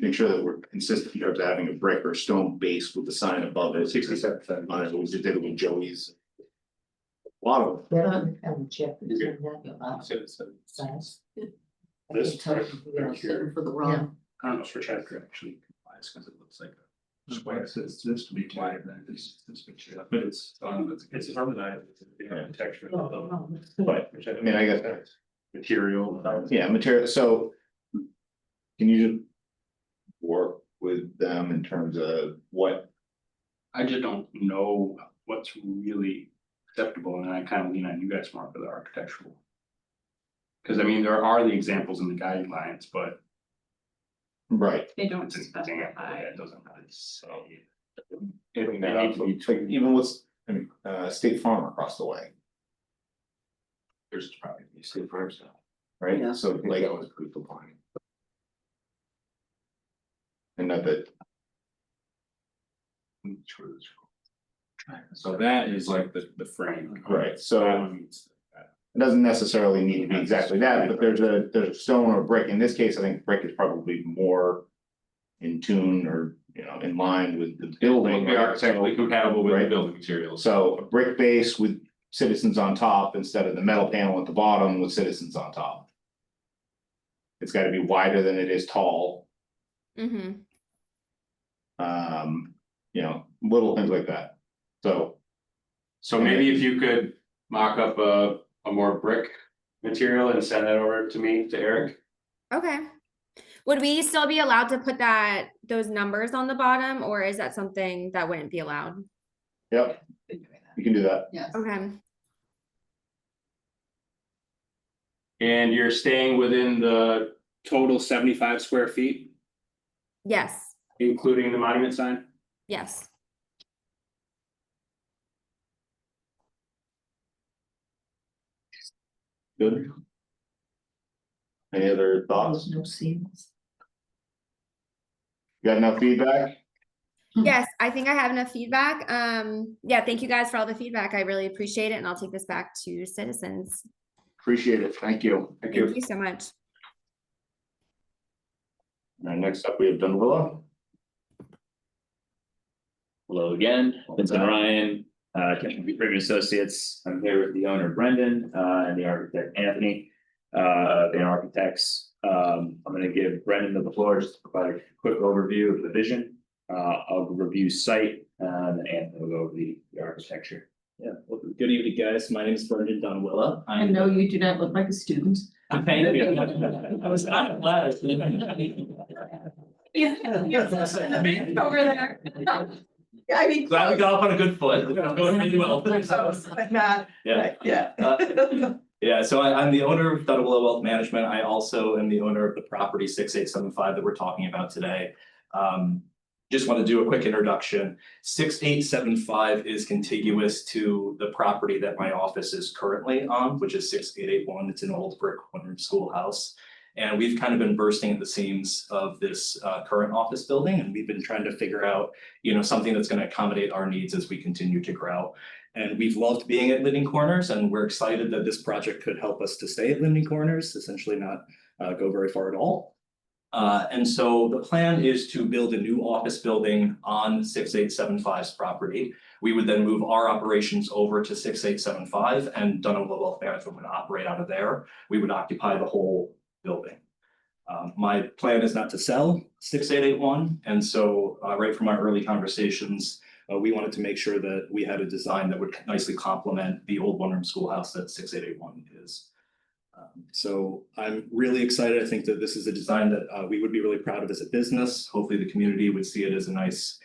make sure that we're consistent in terms of having a brick or stone base with the sign above it. 67%. On it, we just did it with Joey's. A lot of. That on the chapter is in that, size. This For the wrong. I don't know if your chapter actually complies because it looks like It's just to be quiet, then this material, but it's harmonized, texture. But, I mean, I guess, Material. yeah, material, so. Can you just work with them in terms of what, I just don't know what's really acceptable, and I kind of lean on you guys more for the architectural. Cause I mean, there are the examples in the guidelines, but right? They don't it's an example, specify. it doesn't really say. Even with, State Farm across the way. There's probably State Farm stuff. Right, Yeah. so like. That was pretty compliant. And not that, So that is like the frame. right, so. It doesn't necessarily need to be exactly that, but there's a stone or brick, in this case, I think brick is probably more. In tune or, in line with the building. Be architecturally compatible with the Right. building materials. So a brick base with citizens on top instead of the metal panel at the bottom with citizens on top. It's gotta be wider than it is tall, Mm-hmm. Little things like that, so. So maybe if you could mock up a more brick material and send that over to me, to Eric. Okay. Would we still be allowed to put those numbers on the bottom, or is that something that wouldn't be allowed? Yep, you can do that. Yes. Okay. And you're staying within the total 75 square feet, Yes, including the monument sign? yes. Good. Any other thoughts? No seams. You got enough feedback? Yes, I think I have enough feedback. Yeah, thank you guys for all the feedback. I really appreciate it, and I'll take this back to citizens. Appreciate it, thank you. Thank you so much. And next up, we have Dunwilla. Hello again, Vincent Ryan, Griffin Associates. I'm here with the owner Brendan, and the architect Anthony, the architects. I'm gonna give Brendan the floor just to provide a quick overview of the vision. I'll review site, and Anthony will go over the architecture. Yeah, well, good evening, guys. My name is Brendan Dunwilla. I know you do not look like a student. Thank you. I was not of class. Yeah. Over there. I mean. Glad we got off on a good foot. It's going really well. But not. Yeah. Yeah. Yeah, so I'm the owner of Dunwilla Wealth Management. I also am the owner of the property 6875 that we're talking about today. Just want to do a quick introduction. 6875 is contiguous to the property that my office is currently on, which is 6881. It's an old brick one-room schoolhouse. And we've kind of been bursting at the seams of this current office building, and we've been trying to figure out, something that's going to accommodate our needs as we continue to grow. And we've loved being at Living Corners, and we're excited that this project could help us to stay at Living Corners, essentially not go very far at all. And so the plan is to build a new office building on 6875's property. We would then move our operations over to 6875, and Dunwilla Wealth Management would operate out of there. We would occupy the whole building. My plan is not to sell 6881, and so right from our early conversations, we wanted to make sure that we had a design that would nicely complement the old one-room schoolhouse that 6881 is. So I'm really excited. I think that this is a design that we would be really proud of as a business. Hopefully the community would see it as a nice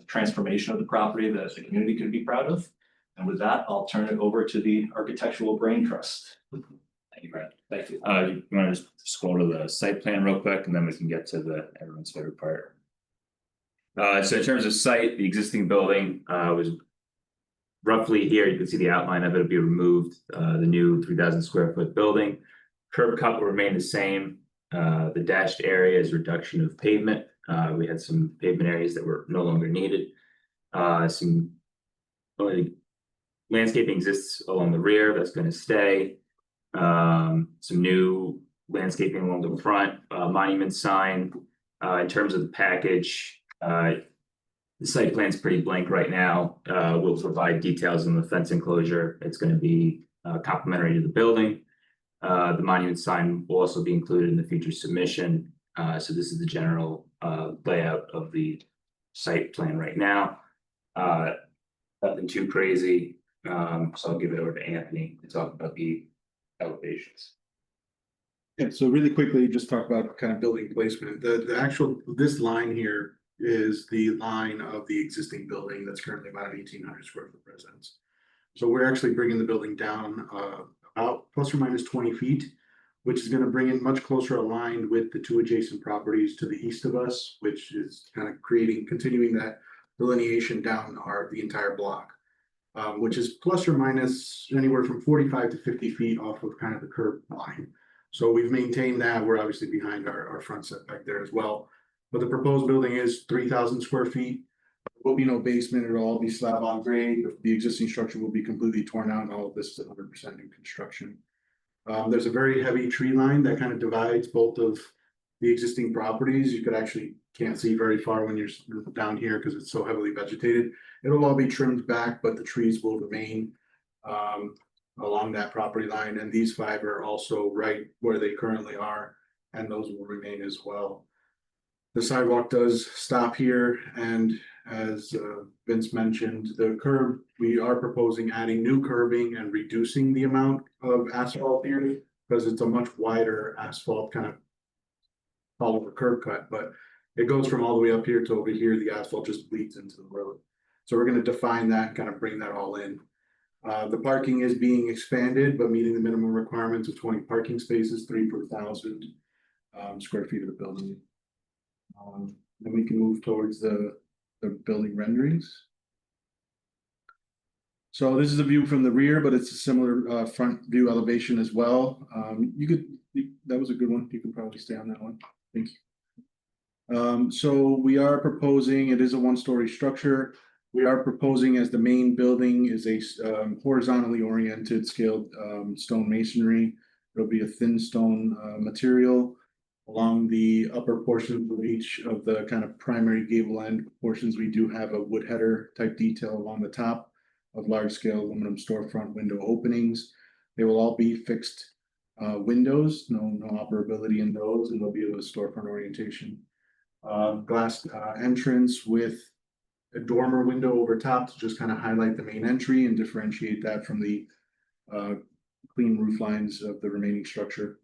transformation of the property that the community could be proud of. And with that, I'll turn it over to the Architectural Brain Trust. Thank you, Brad. Thank you. You wanna just scroll to the site plan real quick, and then we can get to everyone's favorite part. So in terms of site, the existing building was roughly here. You can see the outline of it will be removed. The new 3,000 square foot building. Curb cut will remain the same. The dashed area is reduction of pavement. We had some pavement areas that were no longer needed. Some landscaping exists along the rear, that's going to stay. Some new landscaping along the front, monument sign. In terms of the package, the site plan's pretty blank right now. We'll provide details on the fence enclosure. It's going to be complementary to the building. The monument sign will also be included in the future submission. So this is the general layout of the site plan right now. Nothing too crazy, so I'll give it over to Anthony to talk about the elevations. Yeah, so really quickly, just talk about kind of building placement. The actual, this line here is the line of the existing building that's currently about 1,800 square foot residence. So we're actually bringing the building down about plus or minus 20 feet, which is gonna bring it much closer aligned with the two adjacent properties to the east of us, which is kind of continuing that delineation down the entire block. Which is plus or minus anywhere from 45 to 50 feet off of kind of the curb line. So we've maintained that. We're obviously behind our front setback there as well. But the proposed building is 3,000 square feet. There will be no basement. It'll all be slab on grade. The existing structure will be completely torn out, and all of this is 100% new construction. There's a very heavy tree line that kind of divides both of the existing properties. You could actually can't see very far when you're down here because it's so heavily vegetated. It'll all be trimmed back, but the trees will remain along that property line. And these 5 are also right where they currently are, and those will remain as well. The sidewalk does stop here, and as Vince mentioned, the curb, we are proposing adding new curbing and reducing the amount of asphalt here because it's a much wider asphalt kind of follow the curb cut, but it goes from all the way up here to over here. The asphalt just bleeds into the road. So we're going to define that, kind of bring that all in. The parking is being expanded, but meeting the minimum requirements of 20 parking spaces, 3 per 1,000 square feet of the building. Then we can move towards the building renderings. So this is a view from the rear, but it's a similar front view elevation as well. That was a good one. You can probably stay on that one. Thank you. So we are proposing, it is a 1-story structure. We are proposing as the main building is a horizontally oriented scaled stone masonry. There'll be a thin stone material along the upper portion of each of the kind of primary gable end portions. We do have a wood header type detail along the top of large scale aluminum storefront window openings. They will all be fixed windows, no operability in those, and they'll be a storefront orientation. Glass entrance with a dormer window over top to just kind of highlight the main entry and differentiate that from the clean roof lines of the remaining structure.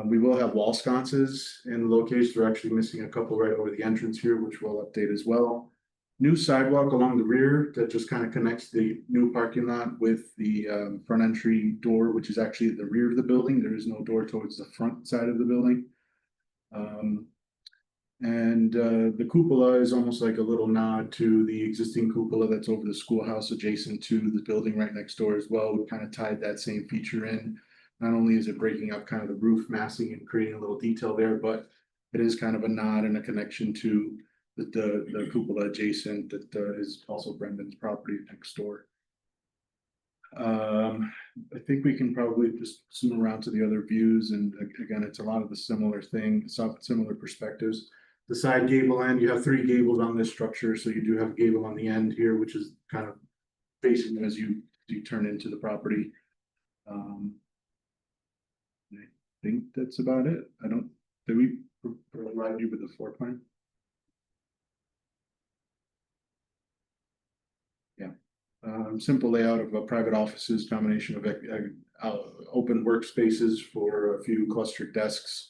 We will have wall sconces in locations. We're actually missing a couple right over the entrance here, which we'll update as well. New sidewalk along the rear that just kind of connects the new parking lot with the front entry door, which is actually at the rear of the building. There is no door towards the front side of the building. The cupola is almost like a little nod to the existing cupola that's over the schoolhouse adjacent to the building right next door as well. We kind of tied that same feature in. Not only is it breaking up kind of the roof massing and creating a little detail there, but it is kind of a nod and a connection to the cupola adjacent that is also Brendan's property next door. I think we can probably just zoom around to the other views, and again, it's a lot of the similar perspectives. The side gable end, you have 3 gables on this structure, so you do have a gable on the end here, which is kind of facing as you turn into the property. I think that's about it. Did we provide you with the floor plan? Yeah. Simple layout of private offices, combination of open workspaces for a few clustered desks.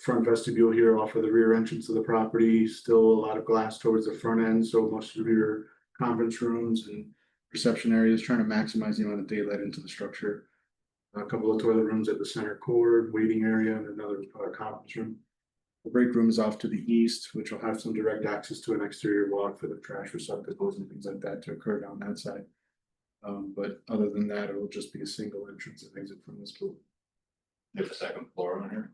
Front vestibule here off of the rear entrance of the property, still a lot of glass towards the front end, so most of your conference rooms and reception areas, trying to maximize the amount of daylight into the structure. A couple of toilet rooms at the center core, waiting area, and another conference room. The break room is off to the east, which will have some direct access to an exterior walk for the trash receptacles and things like that to occur down that side. But other than that, it will just be a single entrance and exit from this pool. There's a second floor on here.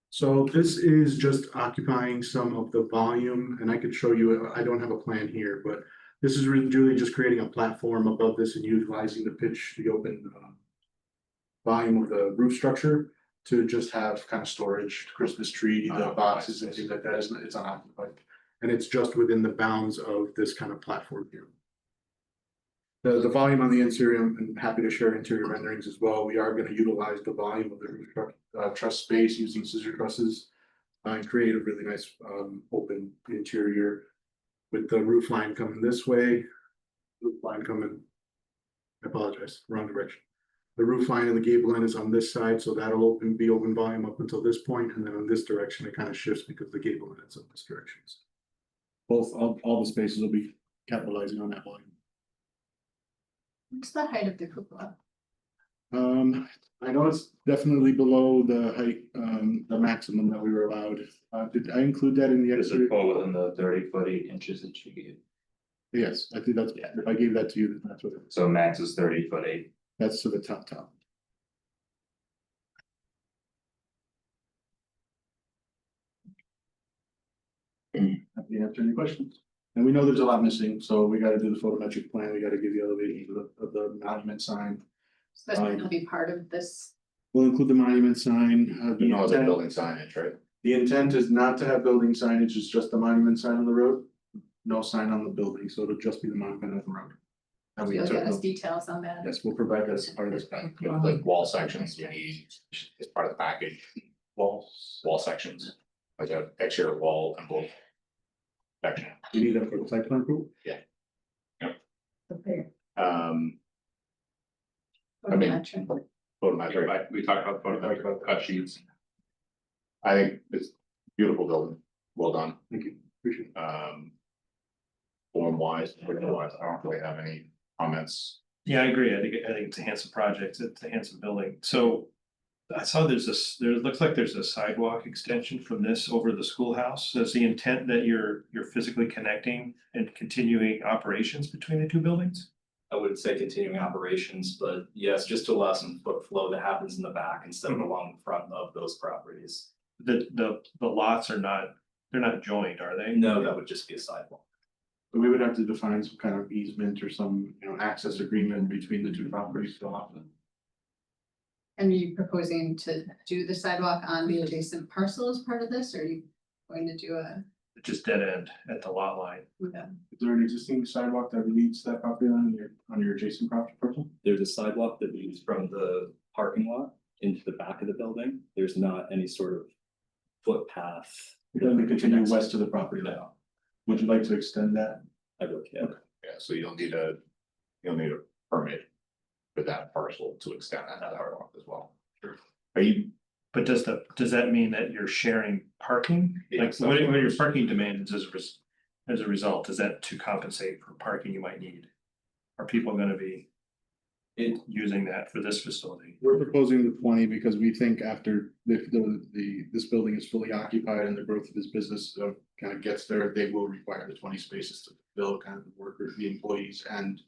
So this is just occupying some of the volume, and I could show you, I don't have a plan here, but this is really just creating a platform above this and utilizing the open volume of the roof structure to just have kind of storage, Christmas tree, the boxes and things like that. It's unoccupied. And it's just within the bounds of this kind of platform here. The volume on the interior, I'm happy to share interior renderings as well. We are going to utilize the volume of the roof truss space using scissor trusses And create a really nice open interior. With the roof line coming this way, roof line coming. I apologize, wrong direction. The roof line and the gable end is on this side, so that'll be open volume up until this point, and then in this direction, it kind of shifts because the gable end is in this direction. Both, all the spaces will be capitalizing on that volume. What's the height of the cupola? I know it's definitely below the height, the maximum that we were allowed. Did I include that in the Does exterior? it fall within the 30-foot 8 inches that you gave? Yes, I think that's, if I gave that to you, then that's what it is. So max is 30-foot 8. That's to the top. Happy to answer any questions. And we know there's a lot missing, so we gotta do the photometric plan, we gotta give the elevation of the monument sign. So that's gonna be part of this. We'll include the monument sign. No other building signage, right? The intent is not to have building signage, it's just the monument sign on the road. No sign on the building, so it'll just be the monument on the road. And we You'll took give us the- details on that. Yes, we'll provide that as part of this. Like wall sections, you need as part of the package. Wall sections, like a exterior wall envelope. Section. You need that for the site plan approval? Yeah. Okay. I mean, Photometric. photometric, we talked about photometric cut sheets. I think it's beautiful building, well done. Thank you, appreciate it. Form wise, I don't really have any comments. Yeah, I agree. I think it's a handsome project. It's a handsome building. So I saw there looks like there's a sidewalk extension from this over the schoolhouse. Is the intent that you're physically connecting and continuing operations between the two buildings? I wouldn't say continuing operations, but yes, just to allow some foot flow that happens in the back instead of along the front of those properties. The lots are not, they're not joined, are they? No, that would just be a sidewalk. But we would have to define some kind of easement or some, access agreement between the two properties to allow them. And are you proposing to do the sidewalk on the adjacent parcel as part of this, or are you going to do a? Just dead end at the lot line. Yeah. Is there an existing sidewalk that leads to that property line on your adjacent property parcel? There's a sidewalk that leads from the parking lot into the back of the building. There's not any sort of footpath. Then we continue west to the property line. Would you like to extend that? I would, yeah. Yeah, so you'll need a permit for that parcel to extend that sidewalk as well. Sure. Are you, But does that mean that you're sharing parking? Yeah, Like so- what are your parking demands as a result? Is that to compensate for parking you might need? Are people gonna be using that for this facility? We're proposing the 20 because we think after this building is fully occupied and the growth of this business kind of gets there, they will require the 20 spaces to fill kind of the workers, the employees and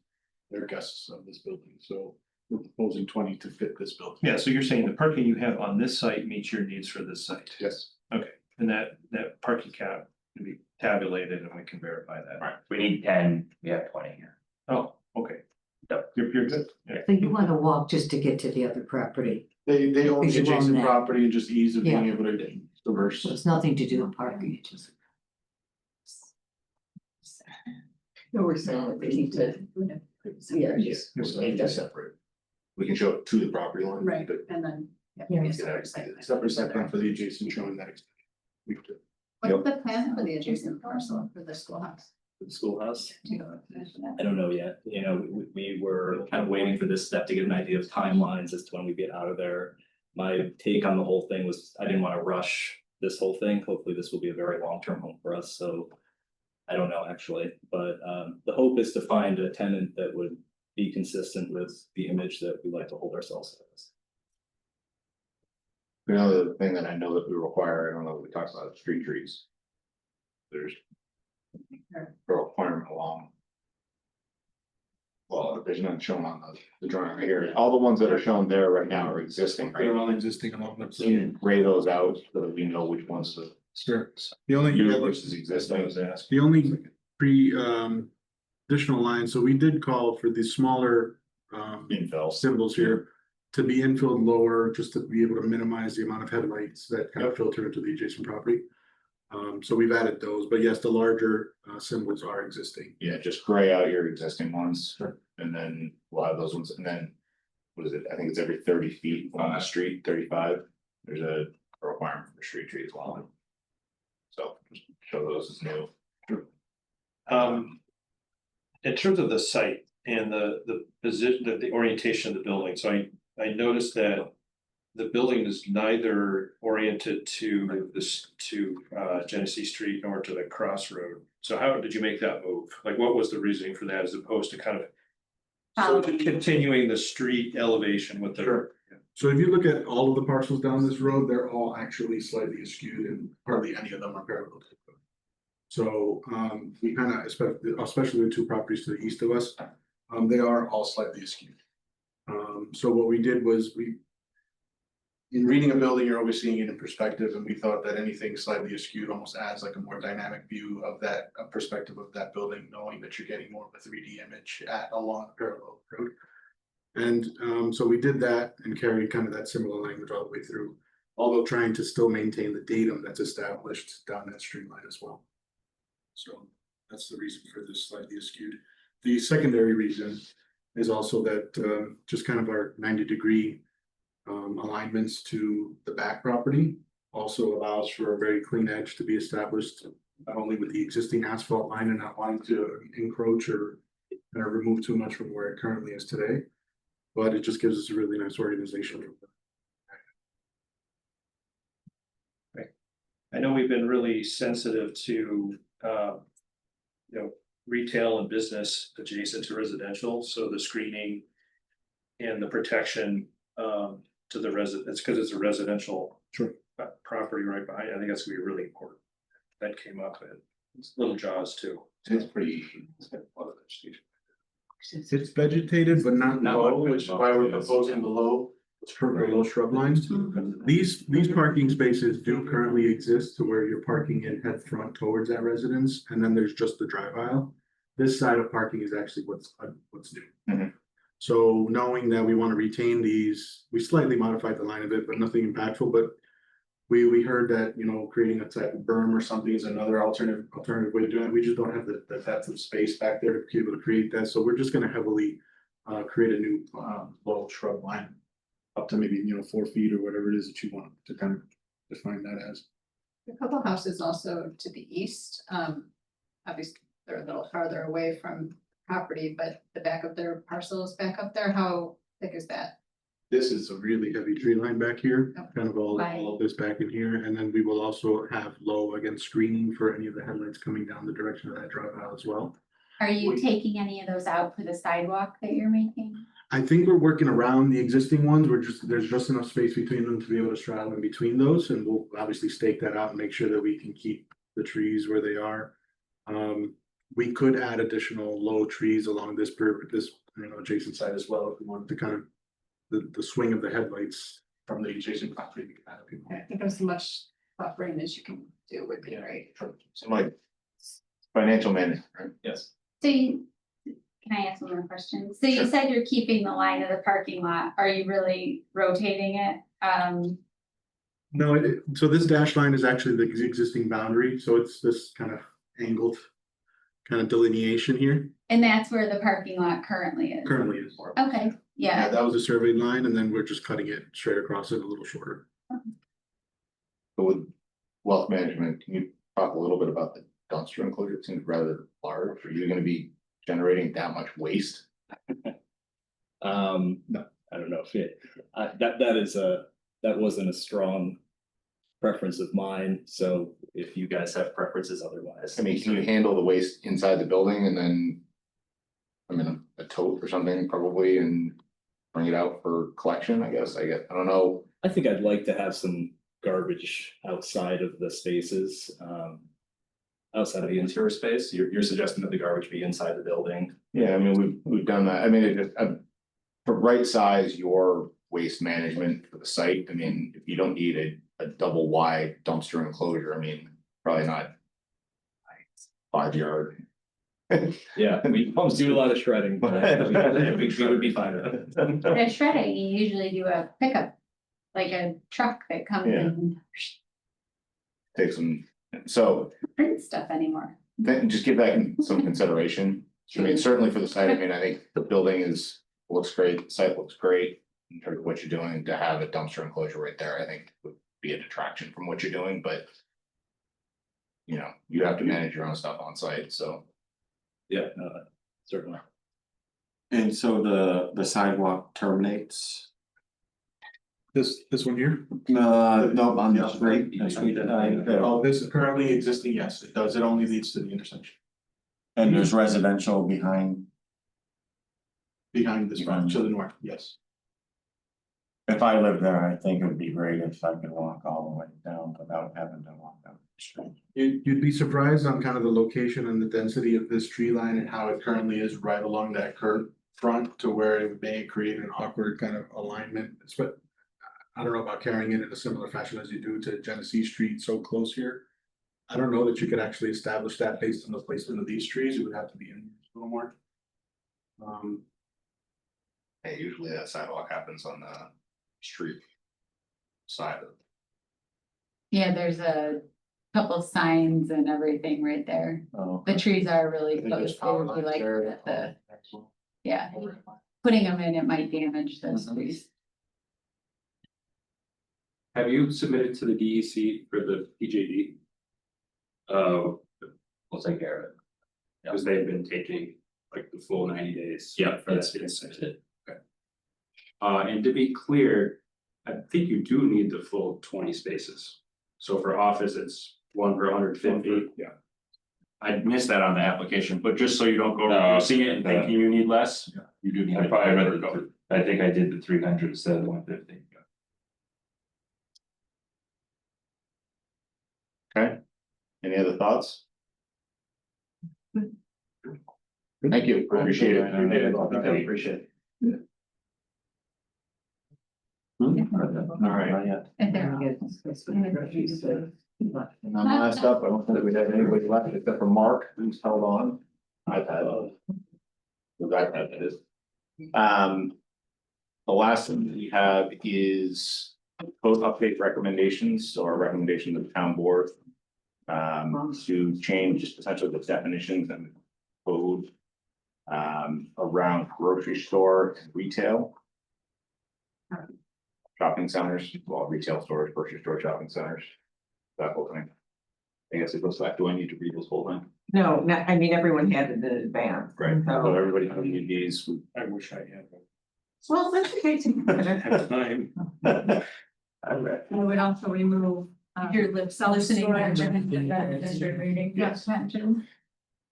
their guests of this building. So we're proposing 20 to fit this building. Yeah, so you're saying the parking you have on this site meets your needs for this site? Yes. Okay, and that parking cap can be tabulated and we can verify that. Right, we need 10, we have 20 here. Oh, okay. Yep. You're good. Yeah. So you want to walk just to get to the other property, They own the Because you own adjacent that. property and just ease of being Yeah. able to traverse. so it's nothing to do with parking, it's just. No, we're saying that they need to. Yeah. yes, we need to separate. We can show it to the property line. Right, but and then. Yeah. a separate site plan. Separate site plan for the adjacent showing that. We could do. What's the plan for the adjacent parcel for the schoolhouse? The schoolhouse. Do you know that? I don't know yet, we were kind of waiting for this step to get an idea of timelines as to when we get out of there. My take on the whole thing was I didn't want to rush this whole thing. Hopefully this will be a very long-term home for us, so. I don't know actually, but the hope is to find a tenant that would be consistent with the image that we like to hold ourselves as. The other thing that I know that we require, I don't know, we talked about street trees. There's a requirement along. Well, there's none shown on the drawing right here. All the ones that are shown there right now are existing, They're right? all existing along So you can gray those out so that we know which ones the Sure. The only. new versus existing. The only additional line, so we did call for the smaller Infill. symbols here to be infilled lower, just to be able to minimize the amount of headlights that kind of filter into the adjacent property. So we've added those, but yes, the larger symbols are existing. Yeah, just gray out your existing ones, and then we'll have those ones, and then. What is it? I think it's every 30 feet on the street, 35. There's a requirement for street tree as well. So just show those as new. In terms of the site and the position, the orientation of the building, so I noticed that the building is neither oriented to this, to Genesee Street nor to the crossroad. So how did you make that move? Like, what was the reasoning for that as opposed to kind of continuing the street elevation with the? Sure. So if you look at all of the parcels down this road, they're all actually slightly askewed and hardly any of them are parallel to the road. So we kind of, especially the two properties to the east of us, they are all slightly askewed. So what we did was in reading a building, you're always seeing it in perspective, and we thought that anything slightly askewed almost adds like a more dynamic view of that perspective of that building, knowing that you're getting more of a 3D image along a parallel road. And so we did that and carried kind of that similar language all the way through, although trying to still maintain the datum that's established down that streamline as well. So that's the reason for this slightly askewed. The secondary reason is also that just kind of our 90-degree alignments to the back property also allows for a very clean edge to be established, not only with the existing asphalt line and not wanting to encroach or remove too much from where it currently is today, but it just gives us a really nice organization. I know we've been really sensitive to, retail and business adjacent to residential, so the screening and the protection to the residents, because it's a residential property right behind. I think that's gonna be really important. That came up at Little Jaws too. It's pretty. It's vegetated, but not low, which is why we're proposing below shrub lines. These parking spaces do currently exist to where you're parking and head front towards that residence, and then there's just the drive aisle. This side of parking is actually what's new. So knowing that we want to retain these, we slightly modified the line of it, but nothing impactful. But we heard that, creating a type of berm or something is another alternative way to do it. We just don't have the depth of space back there to be able to create that. So we're just going to heavily create a new low shrub line up to maybe 4 feet or whatever it is that you want to kind of define that as. A couple houses also to the east, obviously they're a little farther away from property, but the back of their parcel is back up there. How thick is that? This is a really heavy tree line back here, kind of all of this back in here, and then we will also have low again screening for any of the headlights coming down the direction of that drive aisle as well. Are you taking any of those out for the sidewalk that you're making? I think we're working around the existing ones. There's just enough space between them to be able to straddle in between those, and we'll obviously stake that out and make sure that we can keep the trees where they are. We could add additional low trees along this adjacent side as well if we wanted to kind of the swing of the headlights from the adjacent property. I think as much buffering as you can do would be great. So like financial management, right? Yes. So can I ask one more question? So you said you're keeping the line of the parking lot. Are you really rotating it? No, so this dash line is actually the existing boundary. So it's this kind of angled kind of delineation here. And that's where the parking lot currently is? Currently is. Okay, yeah. That was a surveyed line, and then we're just cutting it straight across it a little shorter. But with wealth management, can you talk a little bit about the dumpster enclosure? It seems rather large. Are you gonna be generating that much waste? No, I don't know if that wasn't a strong preference of mine, so if you guys have preferences otherwise. I mean, can you handle the waste inside the building and then, a tote or something probably, and bring it out for collection, I guess, I don't know. I think I'd like to have some garbage outside of the spaces, outside of the interior space. You're suggesting that the garbage be inside the building? Yeah, I mean, we've done that. I mean, to right size your waste management for the site, I mean, if you don't need a double wide dumpster enclosure, I mean, probably not 5 yard. Yeah, we do a lot of shredding, but we would be fine. The shredding, you usually do a pickup, like a truck that comes and Take some, so print stuff anymore. then just give that some consideration. I mean, certainly for the site, I mean, I think the building looks great, the site looks great. In terms of what you're doing, to have a dumpster enclosure right there, I think would be a detraction from what you're doing, but. you know, you have to manage your own stuff on site, so. Yeah, Certainly. and so the sidewalk terminates. This one here? No, on the street. Oh, this is currently existing, yes, it does, it only leads to the intersection. And there's residential behind. Behind this one, to the north, yes. If I lived there, I think it would be great if I could walk all the way down without having to walk down the street. You'd be surprised on kind of the location and the density of this tree line and how it currently is right along that curved front to where it may create an awkward kind of alignment. But I don't know about carrying it in a similar fashion as you do to Genesee Street so close here. I don't know that you could actually establish that based on the placement of these trees. It would have to be in a little more. Hey, usually that sidewalk happens on the street side of. Yeah, there's a couple signs and everything right there. Oh. The trees are really I think there's close. They would power be lines like there. at the, yeah. Putting them in, it might damage those trees. Have you submitted to the DEC for the PJD? We'll take care of it. Because they've been taking like the full 90 days. Yeah, For that to be submitted. Okay. And to be clear, I think you do need the full 20 spaces. So for office, it's 1 per 150. Yeah. I missed that on the application, but just so you don't go No, around seeing it and thinking you need less, you do need. I probably read it, I think I did the 300 instead of the 150. Okay, any other thoughts? Thank you, appreciate it. Appreciate All right. And there. And on my stuff, I don't think we have anybody left except for Mark, who's held on. iPad. The iPad that is. The last thing we have is both update recommendations or recommendation to the town board. To change essentially the definitions and code. Around grocery store and retail. Shopping centers, well, retail stores, grocery store, shopping centers. That whole thing. I guess it goes back, do I need to read this whole thing? No, I mean, everyone had it in advance. Right, so So, everybody who need these. I wish I had one. well, that's okay too. Have time. I would also remove your Listening self-storage to and that. district reading. Yes.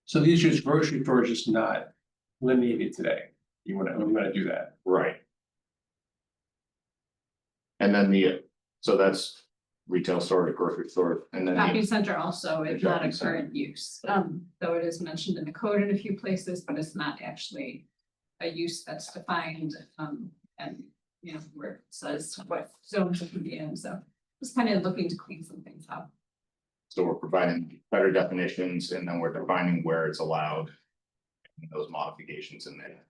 So the issue is grocery store is just not limited today. You wanna do that. Right. And then so that's retail store to grocery store and then. Shopping center also is not shopping a center. current use, though it is mentioned in the code in a few places, but it's not actually a use that's defined, and, you know, where it says what zones it can be in, so just kind of looking to clean some things up. So we're providing better definitions and then we're defining where it's allowed. And those modifications in there.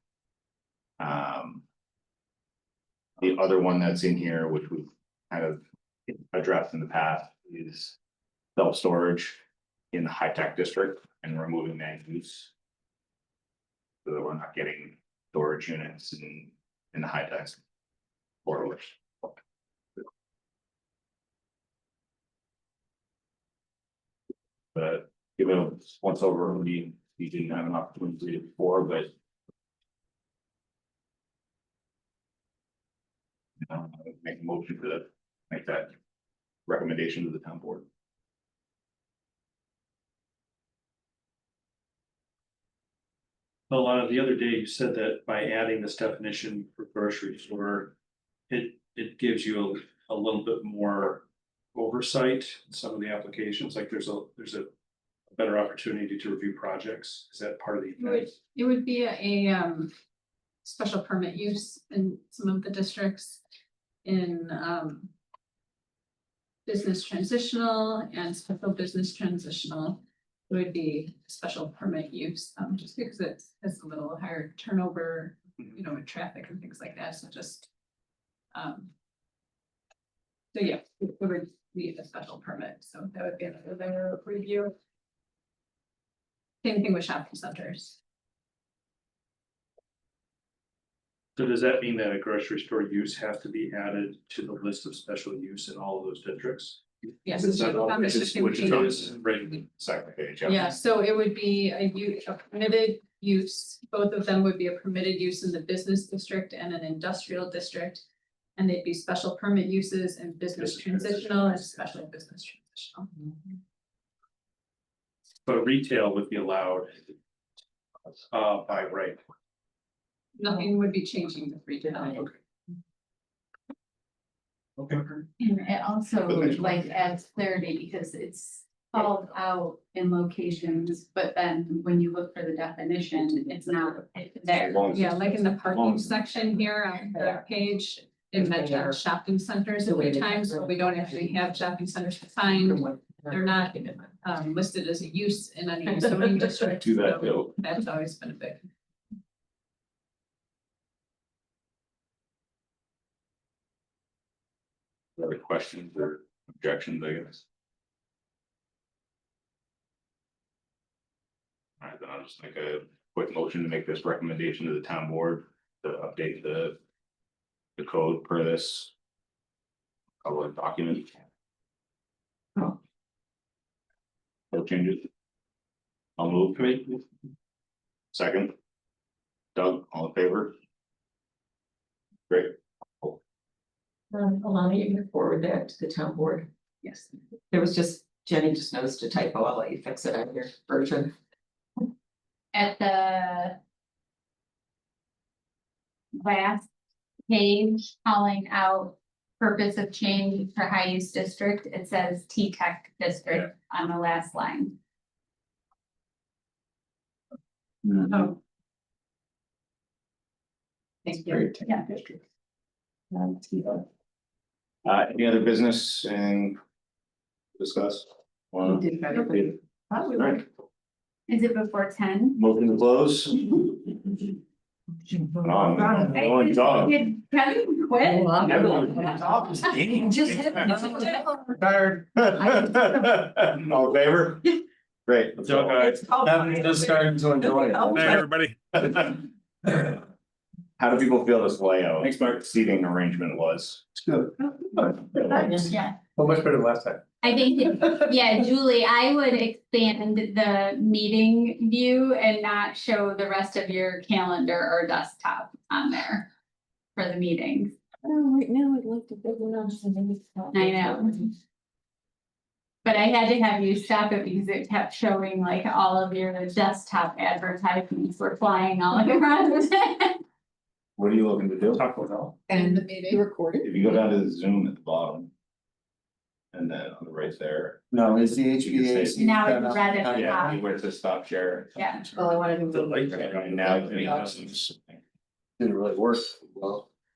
The other one that's in here, which we've kind of addressed in the past, is self-storage in the high-tech district and removing that use. So that we're not getting storage units in the high-tech corridors. But given it once over, we didn't have an opportunity to read it before, but. Make a motion to make that recommendation to the town board. Alana, the other day you said that by adding this definition for grocery store, it gives you a little bit more oversight in some of the applications, like there's a better opportunity to review projects. Is that part of the intent? It would be a special permit use in some of the districts in business transitional and special business transitional. It would be special permit use, just because it has a little higher turnover, you know, with traffic and things like that, so just. So yeah, it would be a special permit, so that would be another review. Same thing with shopping centers. So does that mean that a grocery store use has to be added to the list of special use in all of those districts? Yes. Which it's on the is second page. written second page. Yeah, so it would be a permitted use, both of them would be a permitted use in the business district and an industrial district. And they'd be special permit uses and business transitional and special business transitional. But retail would be allowed. By right. Nothing would be changing with retail. Okay. And it also like adds clarity because it's called out in locations, but then when you look for the definition, it's not there. Yeah, like in the parking section here on the page, it mentions shopping centers a few times, but we don't actually have shopping centers defined. They're not listed as a use in any zoning district. Do that, so Bill. That's always been a big. Other questions or objections, I guess? All right, then I'll just make a quick motion to make this recommendation to the town board to update the code per this public document. No changes. I'll move. Second. Doug, all in favor? Great. Alana, you can forward that to the town board. Yes. There was just, Jenny just noticed a typo. I'll let you fix it on your version. At the last page, calling out purpose of change for high use district, it says T-Tech district on the last line. Oh. Thank you. Yeah. Any other business and discuss? Well, We did better than- all right, Is it before 10? motion to close. Only dog. Did Kevin quit? Just hit me. Tired. All in favor? Great. Let's go, guys. Having just started to enjoy it. Hey, everybody. How do people feel this layout? Thanks, Mark. Seating arrangement was? It's good. Yeah. So much better than last time. I think, yeah, Julie, I would expand the meeting view and not show the rest of your calendar or desktop on there for the meetings. Oh, right now I'd like to build it on some. I know. But I had to have you stop it because it kept showing like all of your desktop advertisements were flying all around. What are you looking to do? And the meeting. you recorded? If you go down to the Zoom at the bottom. And then on the right there. No, it's the You can say- HVAC. Now it's red at the Yeah, top. where it says stop share. Yeah. Well, I wanted to. And now. Didn't really work well.